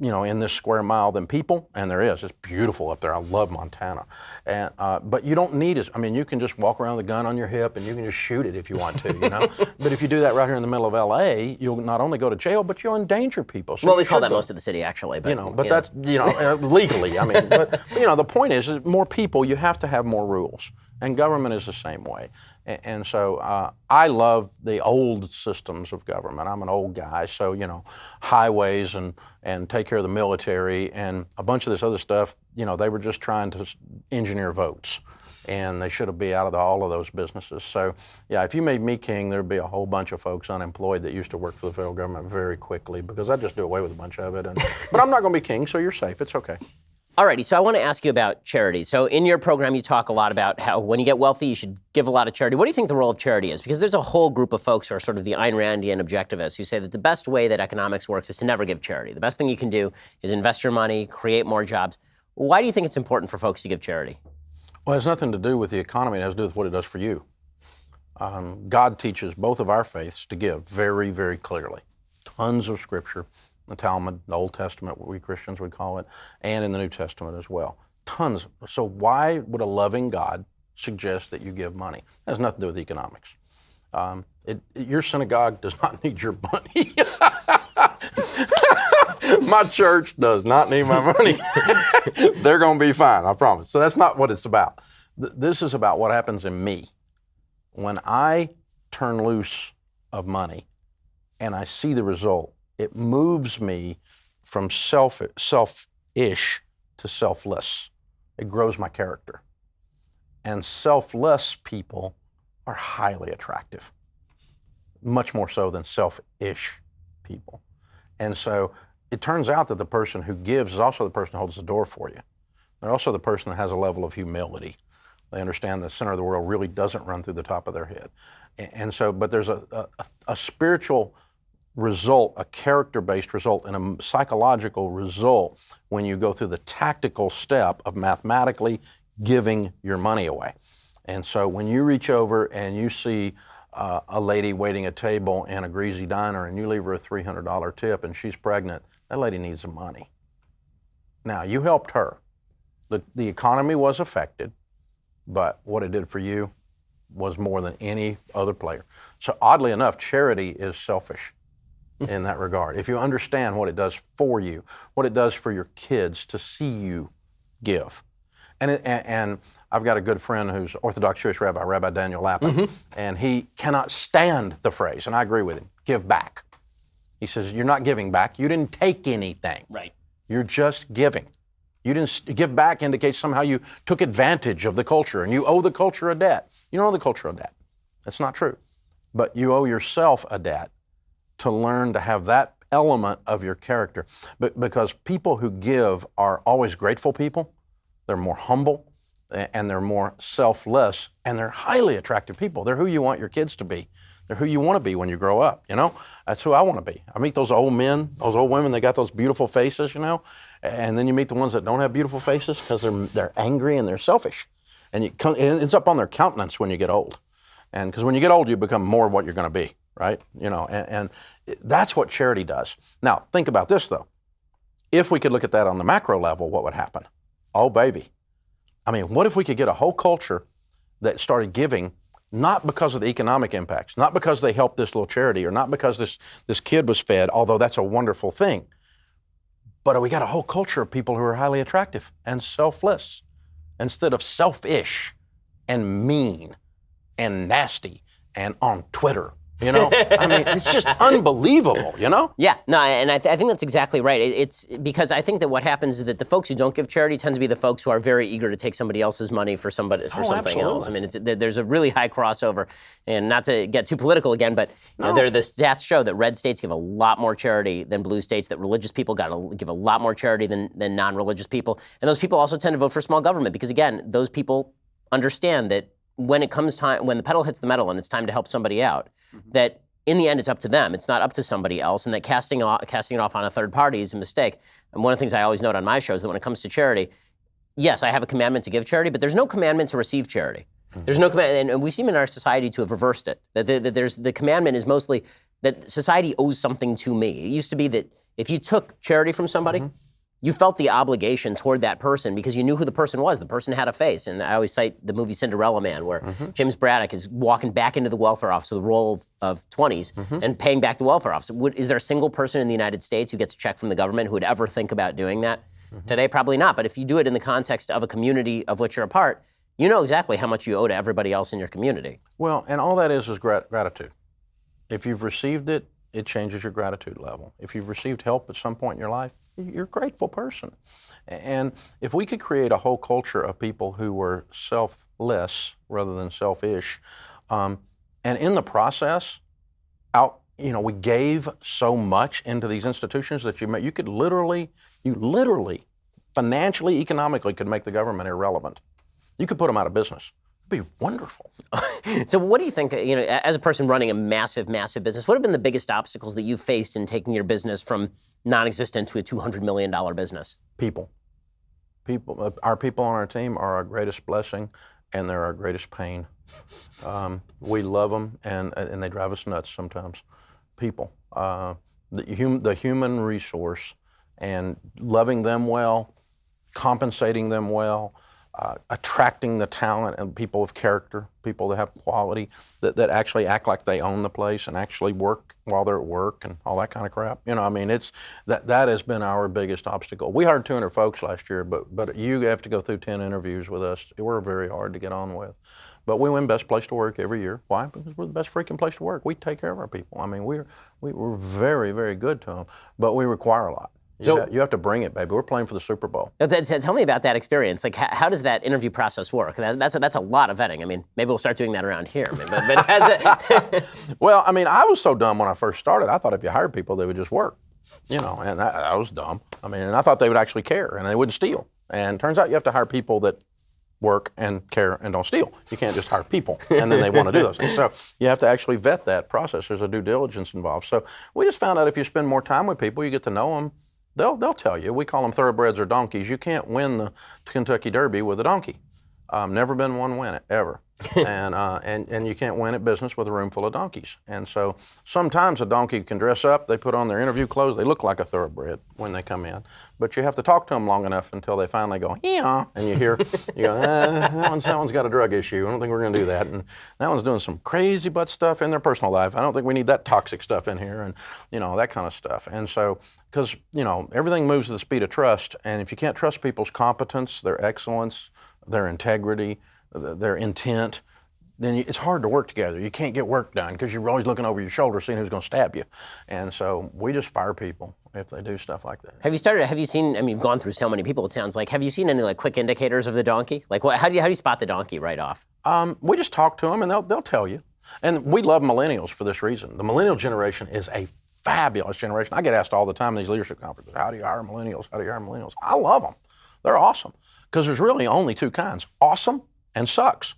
in this square mile than people, and there is. It's beautiful up there. I love Montana. And but you don't need you can just walk around with a gun on your hip and you can just shoot it if you want to, But if you do that right here in the middle of LA, you'll not only go to jail, but you'll endanger people. So we call that most of the city, actually. But, that's, legally, but the point is more people, you have to have more rules. And government is the same way. And so I love the old systems of government. I'm an old guy, so, highways and take care of the military and a bunch of this other stuff, they were just trying to engineer votes. And they should be out of all of those businesses. So, yeah, if you made me king, there'd be a whole bunch of folks unemployed that used to work for the federal government very quickly, because I'd just do away with a bunch of it. But I'm not going to be king, so you're safe. It's okay. Alrighty, so I want to ask you about charity. So in your program, you talk a lot about how when you get wealthy, you should give a lot of charity. What do you think the role of charity is? Because there's a whole group of folks who are sort of the Ayn Randian objectivists who say that the best way that economics works is to never give charity. The best thing you can do is invest your money, create more jobs. Why do you think it's important for folks to give charity? Well, it has nothing to do with the economy. It has to do with what it does for you. God teaches both of our faiths to give very, very clearly. Tons of scripture. The Talmud, the Old Testament, what we Christians would call it, and in the New Testament as well. Tons. So why would a loving God suggest that you give money? It has nothing to do with economics. Your synagogue does not need your money. My church does not need my money. They're going to be fine, I promise. So that's not what it's about. This is about what happens in me. When I turn loose of money and I see the result, it moves me from selfish to selfless. It grows my character. And selfless people are highly attractive, much more so than selfish people. And so it turns out that the person who gives is also the person who holds the door for you. They're also the person that has a level of humility. They understand the center of the world really doesn't run through the top of their head. And so, but there's a spiritual result, a character-based result, and a psychological result when you go through the tactical step of mathematically giving your money away. And so when you reach over and you see a lady waiting a table in a greasy diner and you leave her a $300 tip and she's pregnant, that lady needs some money. Now, you helped her. The economy was affected, but what it did for you was more than any other player. So oddly enough, charity is selfish in that regard. If you understand what it does for you, what it does for your kids to see you give. And I've got a good friend who's Orthodox Jewish rabbi, Rabbi Daniel Lapin, and he cannot stand the phrase, and I agree with him, give back. He says, you're not giving back. You didn't take anything. Right. You're just giving. You didn't give back indicates somehow you took advantage of the culture and you owe the culture a debt. You don't owe the culture a debt. That's not true. But you owe yourself a debt to learn to have that element of your character. Because people who give are always grateful people. They're more humble and they're more selfless and they're highly attractive people. They're who you want your kids to be. They're who you want to be when you grow up, you know? That's who I want to be. I meet those old men, those old women, they got those beautiful faces, you know? And then you meet the ones that don't have beautiful faces because they're angry and they're selfish. And it ends up on their countenance when you get old. And because when you get old, you become more what you're going to be, right? You know, and that's what charity does. Now, think about this, though. If we could look at that on the macro level, what would happen? Oh, baby. I mean, what if we could get a whole culture that started giving not because of the economic impacts, not because they helped this little charity, or not because this kid was fed, although that's a wonderful thing, but we got a whole culture of people who are highly attractive and selfless instead of selfish and mean and nasty and on Twitter. You know, I mean, it's just unbelievable, you know? Yeah, no, and I think that's exactly right. It's because I think that what happens is that the folks who don't give charity tend to be the folks who are very eager to take somebody else's money for something absolutely. else. I mean, there's a really high crossover, and not to get too political again, but the stats show that red states give a lot more charity than blue states, that religious people got to give a lot more charity than non-religious people, and those people also tend to vote for small government because, again, those people understand that when it comes time, when the pedal hits the metal and it's time to help somebody out, that in the end it's up to them. It's not up to somebody else, and that casting it off on a third party is a mistake. And one of the things I always note on my show is that when it comes to charity, yes, I have a commandment to give charity, but there's no commandment to receive charity. There's no command, and we seem in our society to have reversed it. That the commandment is mostly that society owes something to me. It used to be that if you took charity from somebody, you felt the obligation toward that person because you knew who the person was. The person had a face. And I always cite the movie Cinderella Man, where James Braddock is walking back into the welfare office with a roll of 20s and paying back the welfare office. Is there a single person in the United States who gets a check from the government who would ever think about doing that? Today, probably not. But if you do it in the context of a community of which you're a part, you know exactly how much you owe to everybody else in your community. Well, and all that is gratitude. If you've received it, it changes your gratitude level. If you've received help at some point in your life, you're a grateful person. And if we could create a whole culture of people who were selfless rather than selfish, and in the process, we gave so much into these institutions that you could literally, financially, economically could make the government irrelevant. You could put them out of business. It'd be wonderful. So what do you think, as a person running a massive, massive business, what have been the biggest obstacles that you've faced in taking your business from non-existent to a $200 million business? People. Our people on our team are our greatest blessing, and they're our greatest pain. We love them, and they drive us nuts sometimes. People. The human resource, and loving them well, compensating them well, attracting the talent and people of character, people that have quality, that actually act like they own the place and actually work while they're at work and all that kind of crap. You know, I mean, it's that has been our biggest obstacle. We hired 200 folks last year, but you have to go through 10 interviews with us. We're very hard to get on with. But we win Best Place to Work every year. Why? Because we're the best freaking place to work. We take care of our people. I mean, we're very, very good to them, but we require a lot. You have to bring it, baby. We're playing for the Super Bowl. Tell me about that experience. Like, how does that interview process work? That's a lot of vetting. I mean, maybe we'll start doing that around here. But has it? Well, I mean, I was so dumb when I first started. I thought if you hired people, they would just work, you know, and I was dumb. I mean, and I thought they would actually care and they wouldn't steal. And it turns out you have to hire people that work and care and don't steal. You can't just hire people and then they want to do those things. So you have to actually vet that process. There's a due diligence involved. So we just found out if you spend more time with people, you get to know them, they'll tell you. We call them thoroughbreds or donkeys. You can't win the Kentucky Derby with a donkey. Never been one win it, ever. And you can't win at business with a room full of donkeys. And so sometimes a donkey can dress up, they put on their interview clothes, they look like a thoroughbred when they come in. But you have to talk to them long enough until they finally go, yeah, and you hear, you go, that one's got a drug issue. I don't think we're gonna do that. And that one's doing some crazy butt stuff in their personal life. I don't think we need that toxic stuff in here and, you know, that kind of stuff. And so, because, you know, everything moves at the speed of trust. And if you can't trust people's competence, their excellence, their integrity, their intent, then it's hard to work together. You can't get work done because you're always looking over your shoulder seeing who's going to stab you. And so we just fire people if they do stuff like that. Have you seen, I mean, you've gone through so many people, it sounds like, have you seen any like quick indicators of the donkey? Like how do you spot the donkey right off? We just talk to them and they'll tell you. And we love millennials for this reason. The millennial generation is a fabulous generation. I get asked all the time in these leadership conferences, how do you hire millennials? How do you hire millennials? I love them. They're awesome. Because there's really only two kinds, awesome and sucks.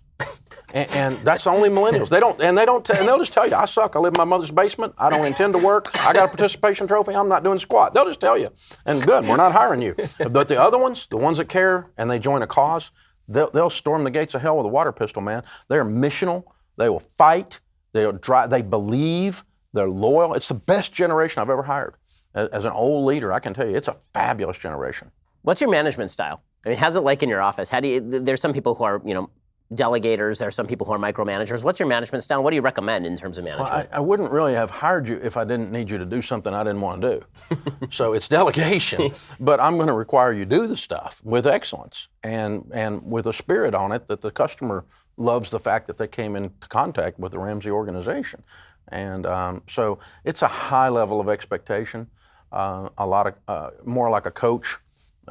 And that's the only millennials. And they'll just tell you, I suck. I live in my mother's basement. I don't intend to work. I got a participation trophy. I'm not doing squat. They'll just tell you. And good, we're not hiring you. But the other ones, the ones that care and they join a cause, they'll storm the gates of hell with a water pistol, man. They're missional. They will fight. They'll drive. They believe. They're loyal. It's the best generation I've ever hired. As an old leader, I can tell you, it's a fabulous generation. What's your management style? I mean, how's it like in your office? There's some people who are, you know, delegators. There are some people who are micromanagers. What's your management style? What do you recommend in terms of management? Well, I wouldn't really have hired you if I didn't need you to do something I didn't want to do. So it's delegation, but I'm going to require you do the stuff with excellence and with a spirit on it that the customer loves the fact that they came into contact with the Ramsey organization. And so it's a high level of expectation, a lot of more like a coach.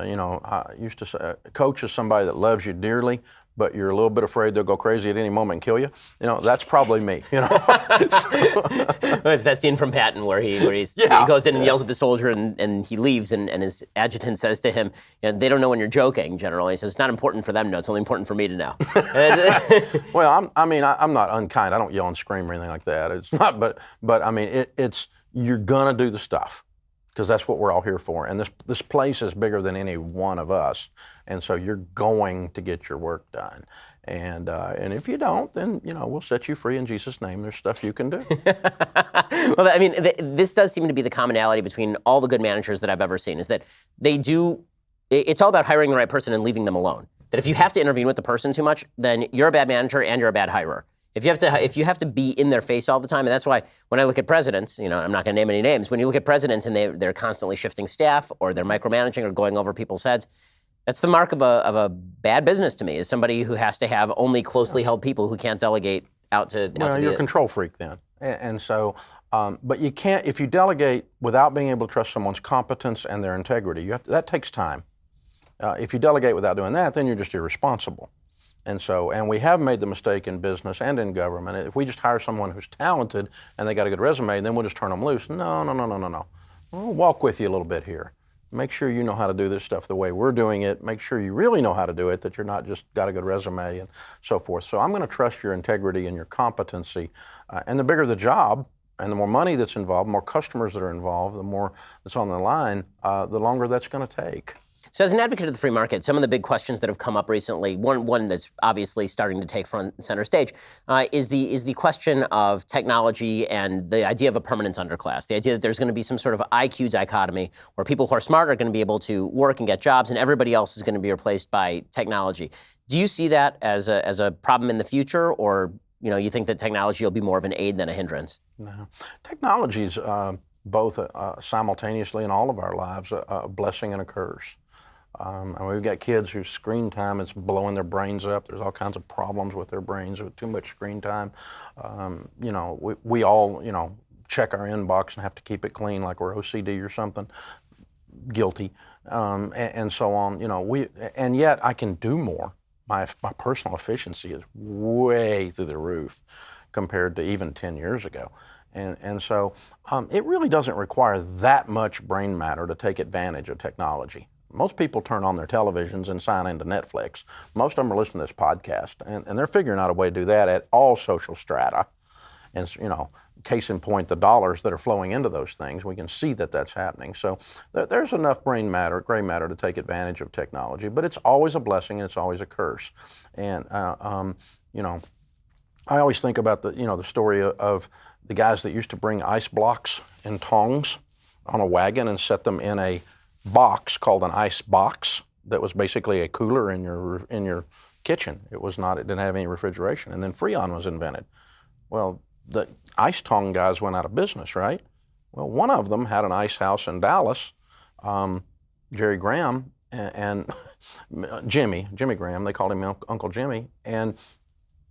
You know, I used to say a coach is somebody that loves you dearly, but you're a little bit afraid they'll go crazy at any moment and kill you. You know, that's probably me. You know, it's that scene from Patton where he goes in and yells at the soldier and he leaves and his adjutant says to him, you know, they don't know when you're joking. Generally, he says it's not important for them to know. It's only important for me to know. Well, I'm not unkind. I don't yell and scream or anything like that. It's not, but I mean, it's you're gonna do the stuff. Because that's what we're all here for. And this place is bigger than any one of us. And so you're going to get your work done. And if you don't, then, you know, we'll set you free in Jesus' name. There's stuff you can do. Well, I mean, this does seem to be the commonality between all the good managers that I've ever seen, is that it's all about hiring the right person and leaving them alone. That if you have to intervene with the person too much, then you're a bad manager and you're a bad hirer. If you have to be in their face all the time, and that's why when I look at presidents, you know, I'm not going to name any names. When you look at presidents and they're constantly shifting staff or they're micromanaging or going over people's heads, that's the mark of a bad business to me. Is somebody who has to have only closely held people who can't delegate out to. You're a control freak then, and so. But you can't if you delegate without being able to trust someone's competence and their integrity. That takes time. If you delegate without doing that, then you're just irresponsible. And we have made the mistake in business and in government. If we just hire someone who's talented and they got a good resume, then we'll just turn them loose. No. We'll walk with you a little bit here. Make sure you know how to do this stuff the way we're doing it. Make sure you really know how to do it, that you're not just got a good resume and so forth. So I'm going to trust your integrity and your competency. And the bigger the job and the more money that's involved, the more customers that are involved, the more that's on the line, the longer that's going to take. So as an advocate of the free market, some of the big questions that have come up recently, one that's obviously starting to take front and center stage, is the question of technology and the idea of a permanent underclass, the idea that there's going to be some sort of IQ dichotomy where people who are smart are going to be able to work and get jobs and everybody else is going to be replaced by technology. Do you see that as a problem in the future, or you think that technology will be more of an aid than a hindrance? No. Technology's both simultaneously in all of our lives a blessing and a curse. And we've got kids whose screen time is blowing their brains up. There's all kinds of problems with their brains with too much screen time. We all, check our inbox and have to keep it clean like we're OCD or something. Guilty, and so on. And yet I can do more. My personal efficiency is way through the roof compared to even 10 years ago. And so it really doesn't require that much brain matter to take advantage of technology. Most people turn on their televisions and sign into Netflix. Most of them are listening to this podcast, and they're figuring out a way to do that at all social strata. And, case in point, the dollars that are flowing into those things, we can see that that's happening. So there's enough gray matter to take advantage of technology, but it's always a blessing and it's always a curse. And, I always think about the story of the guys that used to bring ice blocks and tongs on a wagon and set them in a box called an ice box that was basically a cooler in your kitchen. It didn't have any refrigeration. And then Freon was invented. Well, the ice tong guys went out of business, right? Well, one of them had an ice house in Dallas, Jerry Graham and Jimmy Graham, they called him Uncle Jimmy, and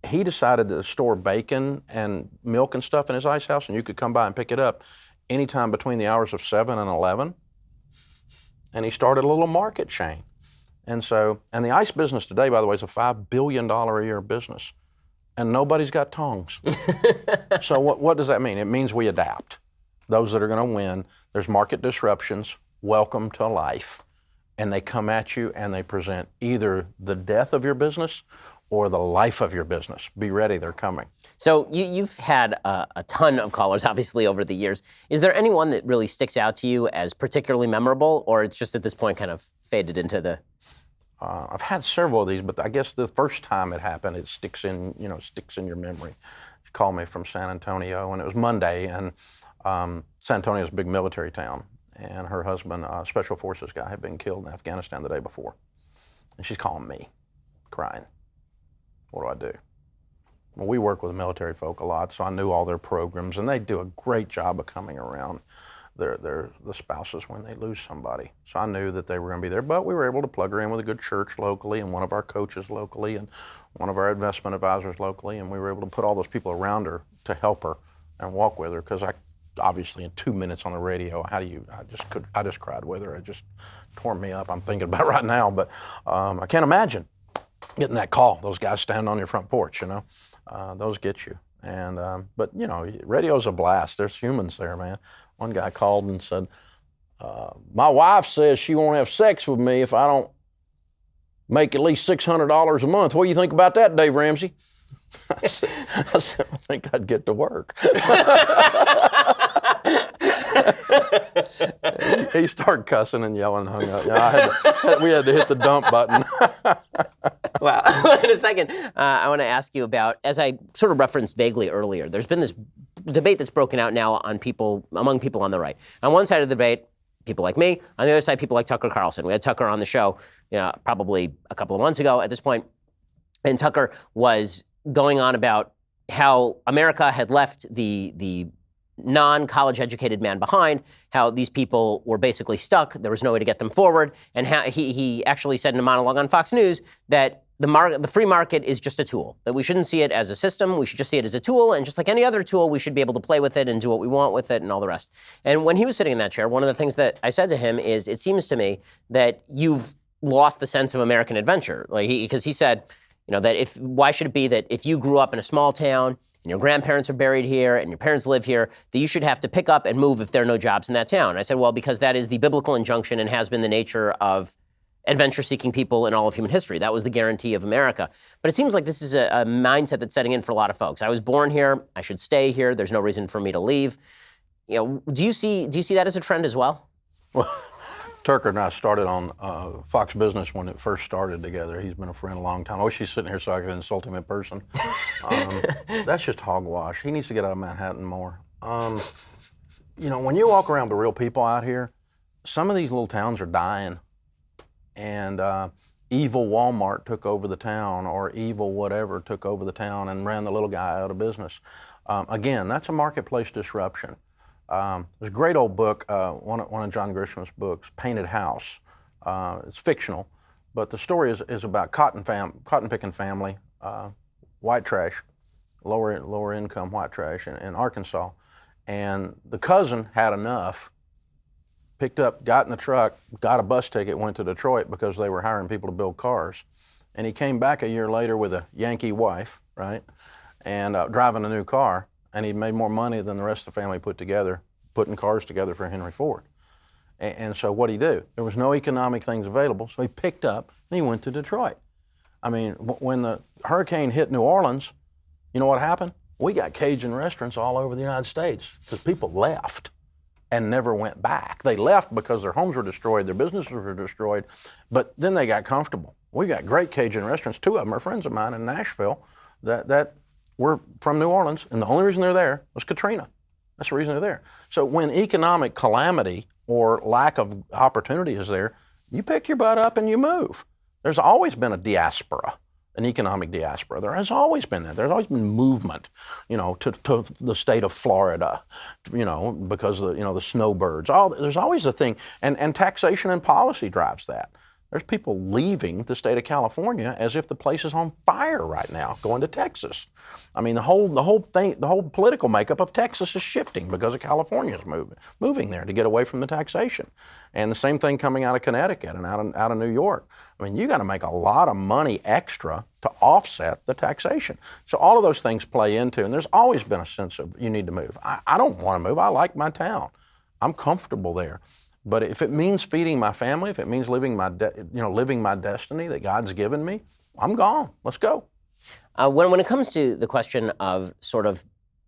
he decided to store bacon and milk and stuff in his ice house, and you could come by and pick it up anytime between the hours of 7 and 11. And he started a little market chain. And the ice business today, by the way, is a $5 billion a year business. And nobody's got tongs. So what does that mean? It means we adapt. Those that are going to win, there's market disruptions, welcome to life. And they come at you and they present either the death of your business or the life of your business. Be ready, they're coming. So you've had a ton of callers, obviously, over the years. Is there anyone that really sticks out to you as particularly memorable, or it's just at this point kind of faded into the... I've had several of these, but I guess the first time it happened, it sticks in your memory. She called me from San Antonio, and it was Monday, and San Antonio is a big military town, and her husband, a special forces guy, had been killed in Afghanistan the day before. And she's calling me, crying. What do? Well, we work with military folk a lot, so I knew all their programs, and they do a great job of coming around the spouses when they lose somebody. So I knew that they were going to be there, but we were able to plug her in with a good church locally and one of our coaches locally and one of our investment advisors locally, and we were able to put all those people around her to help her and walk with her, because obviously in 2 minutes on the radio, I just cried with her. It just tore me up. I'm thinking about it right now, but I can't imagine getting that call. Those guys standing on your front porch, those get you. And but radio's a blast. There's humans there, man. One guy called and said, "My wife says she won't have sex with me if I don't make at least $600 a month. What do you think about that, Dave Ramsey?" I said, "I think I'd get to work." He started cussing and yelling and hung up. We had to hit the dump button. Wow. In a second, I want to ask you about, as I sort of referenced vaguely earlier, there's been this debate that's broken out now among people on the right. On one side of the debate, people like me. On the other side, people like Tucker Carlson. We had Tucker on the show, probably a couple of months ago at this point, and Tucker was going on about how America had left the non-college educated man behind, how these people were basically stuck, there was no way to get them forward, and how he actually said in a monologue on Fox News that the free market is just a tool, that we shouldn't see it as a system, we should just see it as a tool, and just like any other tool, we should be able to play with it and do what we want with it and all the rest. And when he was sitting in that chair, one of the things that I said to him is, it seems to me that you've lost the sense of American adventure. Because he said, that why should it be that if you grew up in a small town and your grandparents are buried here and your parents live here, that you should have to pick up and move if there are no jobs in that town? I said, well, because that is the biblical injunction and has been the nature of adventure-seeking people in all of human history. That was the guarantee of America. But it seems like this is a mindset that's setting in for a lot of folks. I was born here. I should stay here. There's no reason for me to leave. Do you see that as a trend as well? Well, Tucker and I started on Fox Business when it first started together. He's been a friend a long time. I wish he's sitting here so I could insult him in person. That's just hogwash. He needs to get out of Manhattan more. When you walk around with real people out here, some of these little towns are dying, and evil Walmart took over the town, or evil whatever took over the town and ran the little guy out of business. Again, that's a marketplace disruption. There's a great old book, one of John Grisham's books, Painted House. It's fictional, but the story is about cotton picking family, white trash, lower income white trash in Arkansas. And the cousin had enough, got in the truck, got a bus ticket, went to Detroit because they were hiring people to build cars. And he came back a year later with a Yankee wife, right? And driving a new car. And he made more money than the rest of the family put together, putting cars together for Henry Ford. And so what'd he do? There was no economic things available, so he picked up and he went to Detroit. I mean, when the hurricane hit New Orleans, you know what happened? We got Cajun restaurants all over the United States because people left and never went back. They left because their homes were destroyed, their businesses were destroyed, but then they got comfortable. We got great Cajun restaurants. 2 of them are friends of mine in Nashville that were from New Orleans, and the only reason they're there was Katrina. That's the reason they're there. So when economic calamity or lack of opportunity is there, you pick your butt up and you move. There's always been a diaspora, an economic diaspora. There has always been that. There's always been movement, to the state of Florida, because of the snowbirds. There's always a thing, and taxation and policy drives that. There's people leaving the state of California as if the place is on fire right now, going to Texas. I mean, the whole political makeup of Texas is shifting because of California's moving there to get away from the taxation. And the same thing coming out of Connecticut and out of New York. I mean, you got to make a lot of money extra to offset the taxation. So all of those things play into, and there's always been a sense of you need to move. I don't want to move. I like my town. I'm comfortable there. But if it means feeding my family, if it means living my destiny that God's given me, I'm gone. Let's go. When it comes to the question of sort of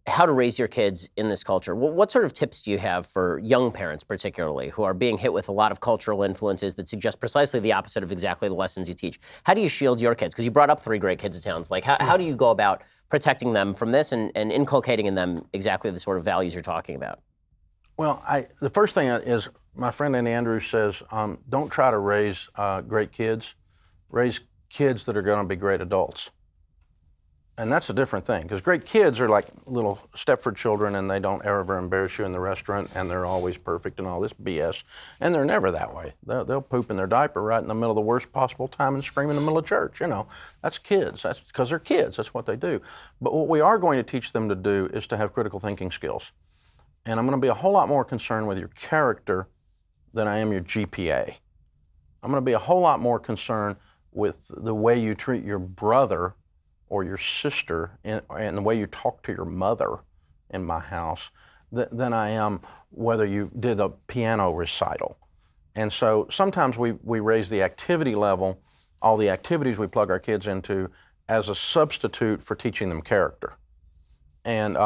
how to raise your kids in this culture, what sort of tips do you have for young parents particularly who are being hit with a lot of cultural influences that suggest precisely the opposite of exactly the lessons you teach? How do you shield your kids? Because you brought up 3 great kids it sounds like. How do you go about protecting them from this and inculcating in them exactly the sort of values you're talking about? Well, the first thing is, my friend Andy Andrews says, don't try to raise great kids. Raise kids that are going to be great adults. And that's a different thing, because great kids are like little Stepford children, and they don't ever embarrass you in the restaurant, and they're always perfect and all this BS. And they're never that way. They'll poop in their diaper right in the middle of the worst possible time and scream in the middle of church. That's kids. That's because they're kids. That's what they do. But what we are going to teach them to do is to have critical thinking skills. And I'm going to be a whole lot more concerned with your character than I am your GPA. I'm going to be a whole lot more concerned with the way you treat your brother or your sister and the way you talk to your mother in my house than I am whether you did a piano recital. And so sometimes we raise the activity level, all the activities we plug our kids into, as a substitute for teaching them character. And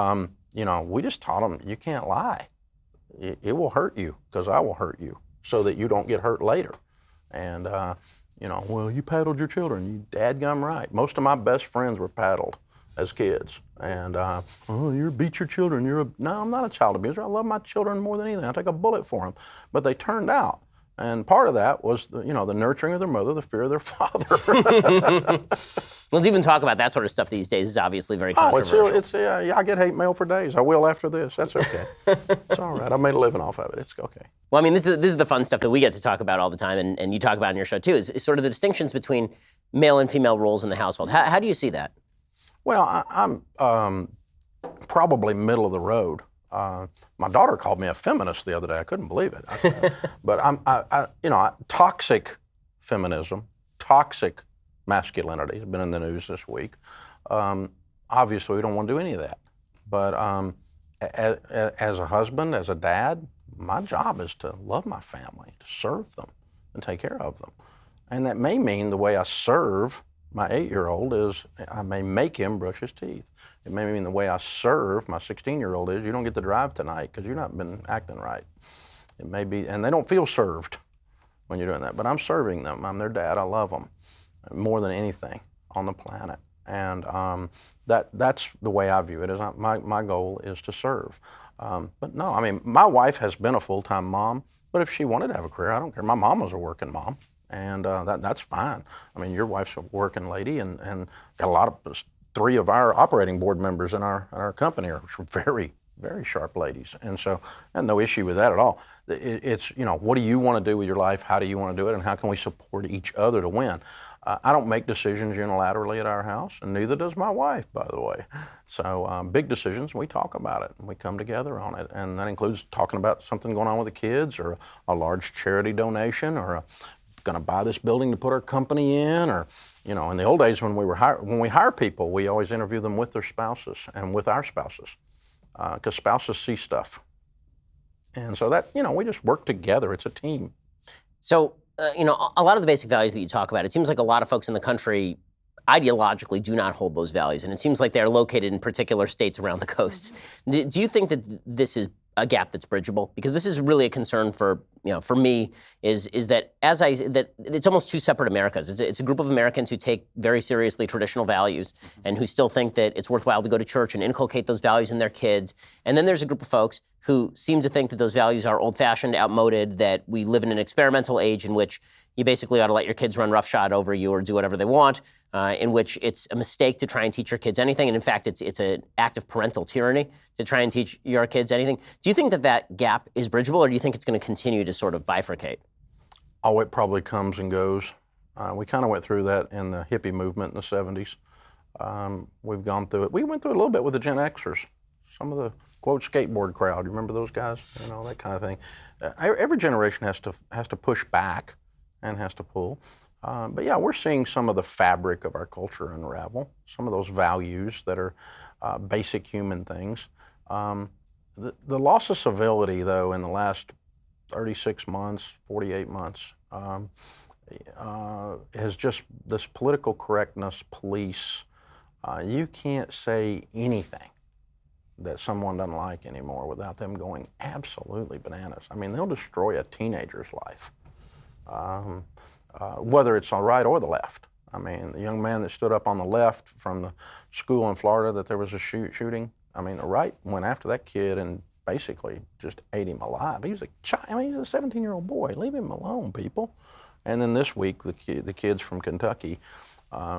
we just taught them you can't lie. It will hurt you because I will hurt you so that you don't get hurt later. And, well, you paddled your children. You dadgum right. Most of my best friends were paddled as kids. And, you beat your children. No, I'm not a child abuser. I love my children more than anything. I take a bullet for them. But they turned out. And part of that was, the nurturing of their mother, the fear of their father. Let's even talk about that sort of stuff these days. It's obviously very controversial. I get hate mail for days. I will after this. That's okay. It's all right. I made a living off of it. It's okay. Well, I mean, this is the fun stuff that we get to talk about all the time, and you talk about in your show too, is sort of the distinctions between male and female roles in the household. How do you see that? Well, I'm probably middle of the road. My daughter called me a feminist the other day. I couldn't believe it. But toxic feminism, toxic masculinity has been in the news this week. Obviously, we don't want to do any of that. But as a husband, as a dad, my job is to love my family, to serve them, and take care of them. And that may mean the way I serve my 8-year-old is I may make him brush his teeth. It may mean the way I serve my 16-year-old is you don't get to drive tonight because you've not been acting right. It may be, and they don't feel served. when you're doing that. But I'm serving them. I'm their dad. I love them more than anything on the planet. And that's the way I view it. Is my goal is to serve. But no, I mean, my wife has been a full-time mom, but if she wanted to have a career, I don't care. My mom was a working mom, and that's fine. I mean, your wife's a working lady, and got a lot of, 3 of our operating board members in our company are very, very sharp ladies, and so I have no issue with that at all. It's, what do you want to do with your life? How do you want to do it? And how can we support each other to win? I don't make decisions unilaterally at our house, and neither does my wife, by the way. So big decisions, we talk about it, and we come together on it, and that includes talking about something going on with the kids, or a large charity donation, or going to buy this building to put our company in, or in the old days when we hire people, we always interview them with their spouses and with our spouses, because spouses see stuff. And so that, we just work together. It's a team. So, a lot of the basic values that you talk about, it seems like a lot of folks in the country ideologically do not hold those values. And it seems like they're located in particular states around the coast. Do you think that this is a gap that's bridgeable? Because this is really a concern for me, is that that it's almost 2 separate Americas. It's a group of Americans who take very seriously traditional values and who still think that it's worthwhile to go to church and inculcate those values in their kids. And then there's a group of folks who seem to think that those values are old-fashioned, outmoded, that we live in an experimental age in which you basically ought to let your kids run roughshod over you or do whatever they want, in which it's a mistake to try and teach your kids anything. And in fact, it's an act of parental tyranny to try and teach your kids anything. Do you think that gap is bridgeable, or do you think it's going to continue to sort of bifurcate? Oh, it probably comes and goes. We kind of went through that in the hippie movement in the 70s. We've gone through it. We went through it a little bit with the Gen Xers. Some of the, quote, skateboard crowd. You remember those guys? That kind of thing. Every generation has to push back and has to pull. But yeah, we're seeing some of the fabric of our culture unravel, some of those values that are basic human things. The loss of civility, though, in the last 36 months, 48 months, has just this political correctness police. You can't say anything that someone doesn't like anymore without them going absolutely bananas. I mean, they'll destroy a teenager's life, whether it's on the right or the left. I mean, the young man that stood up on the left from the school in Florida that there was a shooting, I mean, the right went after that kid and basically just ate him alive. He was a child. I mean, he's a 17-year-old boy. Leave him alone, people. And then this week, the kids from Kentucky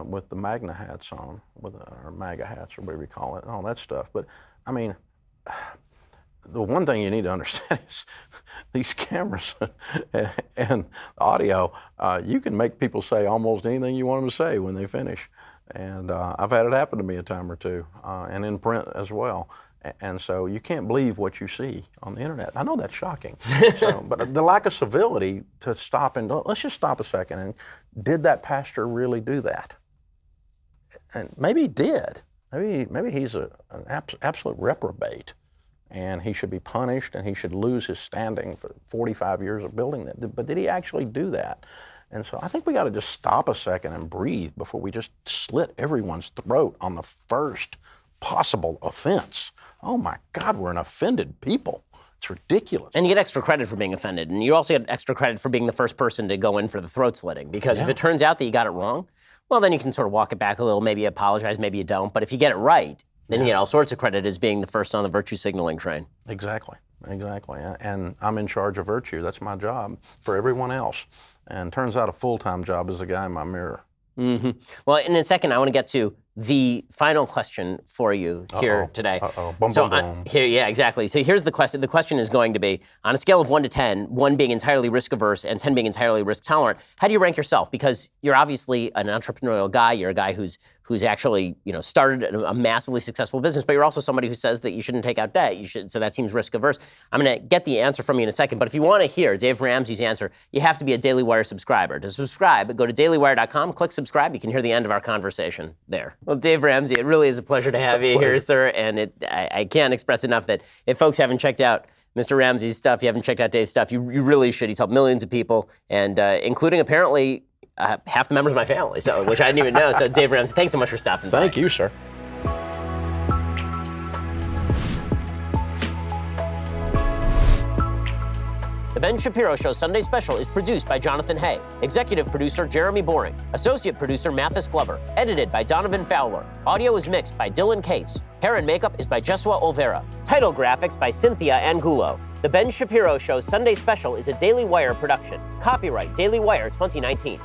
with the MAGA hats on, or MAGA hats, or whatever you call it, and all that stuff. But I mean, the one thing you need to understand is these cameras and audio, you can make people say almost anything you want them to say when they finish. And I've had it happen to me a time or two, and in print as well. And so you can't believe what you see on the internet. I know that's shocking. But the lack of civility to stop and let's just stop a second. And did that pastor really do that? And maybe he did. Maybe he's an absolute reprobate, and he should be punished, and he should lose his standing for 45 years of building that. But did he actually do that? And so I think we got to just stop a second and breathe before we just slit everyone's throat on the first possible offense. Oh my God, we're an offended people. It's ridiculous. And you get extra credit for being offended, and you also get extra credit for being the first person to go in for the throat slitting, because if it turns out that you got it wrong, well, then you can sort of walk it back a little, maybe apologize, maybe you don't. But if you get it right, then you get all sorts of credit as being the first on the virtue signaling train. Exactly. And I'm in charge of virtue. That's my job for everyone else. And turns out a full-time job is the guy in my mirror. Mm-hmm. Well, in a second, I want to get to the final question for you here today. Yeah, exactly. So here's the question. The question is going to be, on a scale of 1 to 10, 1 being entirely risk-averse and 10 being entirely risk-tolerant, how do you rank yourself? Because you're obviously an entrepreneurial guy. You're a guy who's actually, started a massively successful business, but you're also somebody who says that you shouldn't take out debt. So that seems risk-averse. I'm going to get the answer from you in a second, but if you want to hear Dave Ramsey's answer, you have to be a Daily Wire subscriber. To subscribe, go to dailywire.com, click subscribe. You can hear the end of our conversation there. Well, Dave Ramsey, it really is a pleasure to have you here, sir, and I can't express enough that if folks haven't checked out Mr. Ramsey's stuff, you haven't checked out Dave's stuff, you really should. He's helped millions of people, and including apparently half the members of my family, which I didn't even know. So Dave Ramsey, thanks so much for stopping by. Thank you, sir. The Ben Shapiro Show Sunday Special is produced by Jonathan Hay, executive producer Jeremy Boring, associate producer Mathis Glover, edited by Donovan Fowler. Audio is mixed by Dylan Cates. Hair and makeup is by Jesua Olvera. Title graphics by Cynthia Angulo. The Ben Shapiro Show Sunday Special is a Daily Wire production. Copyright Daily Wire 2019.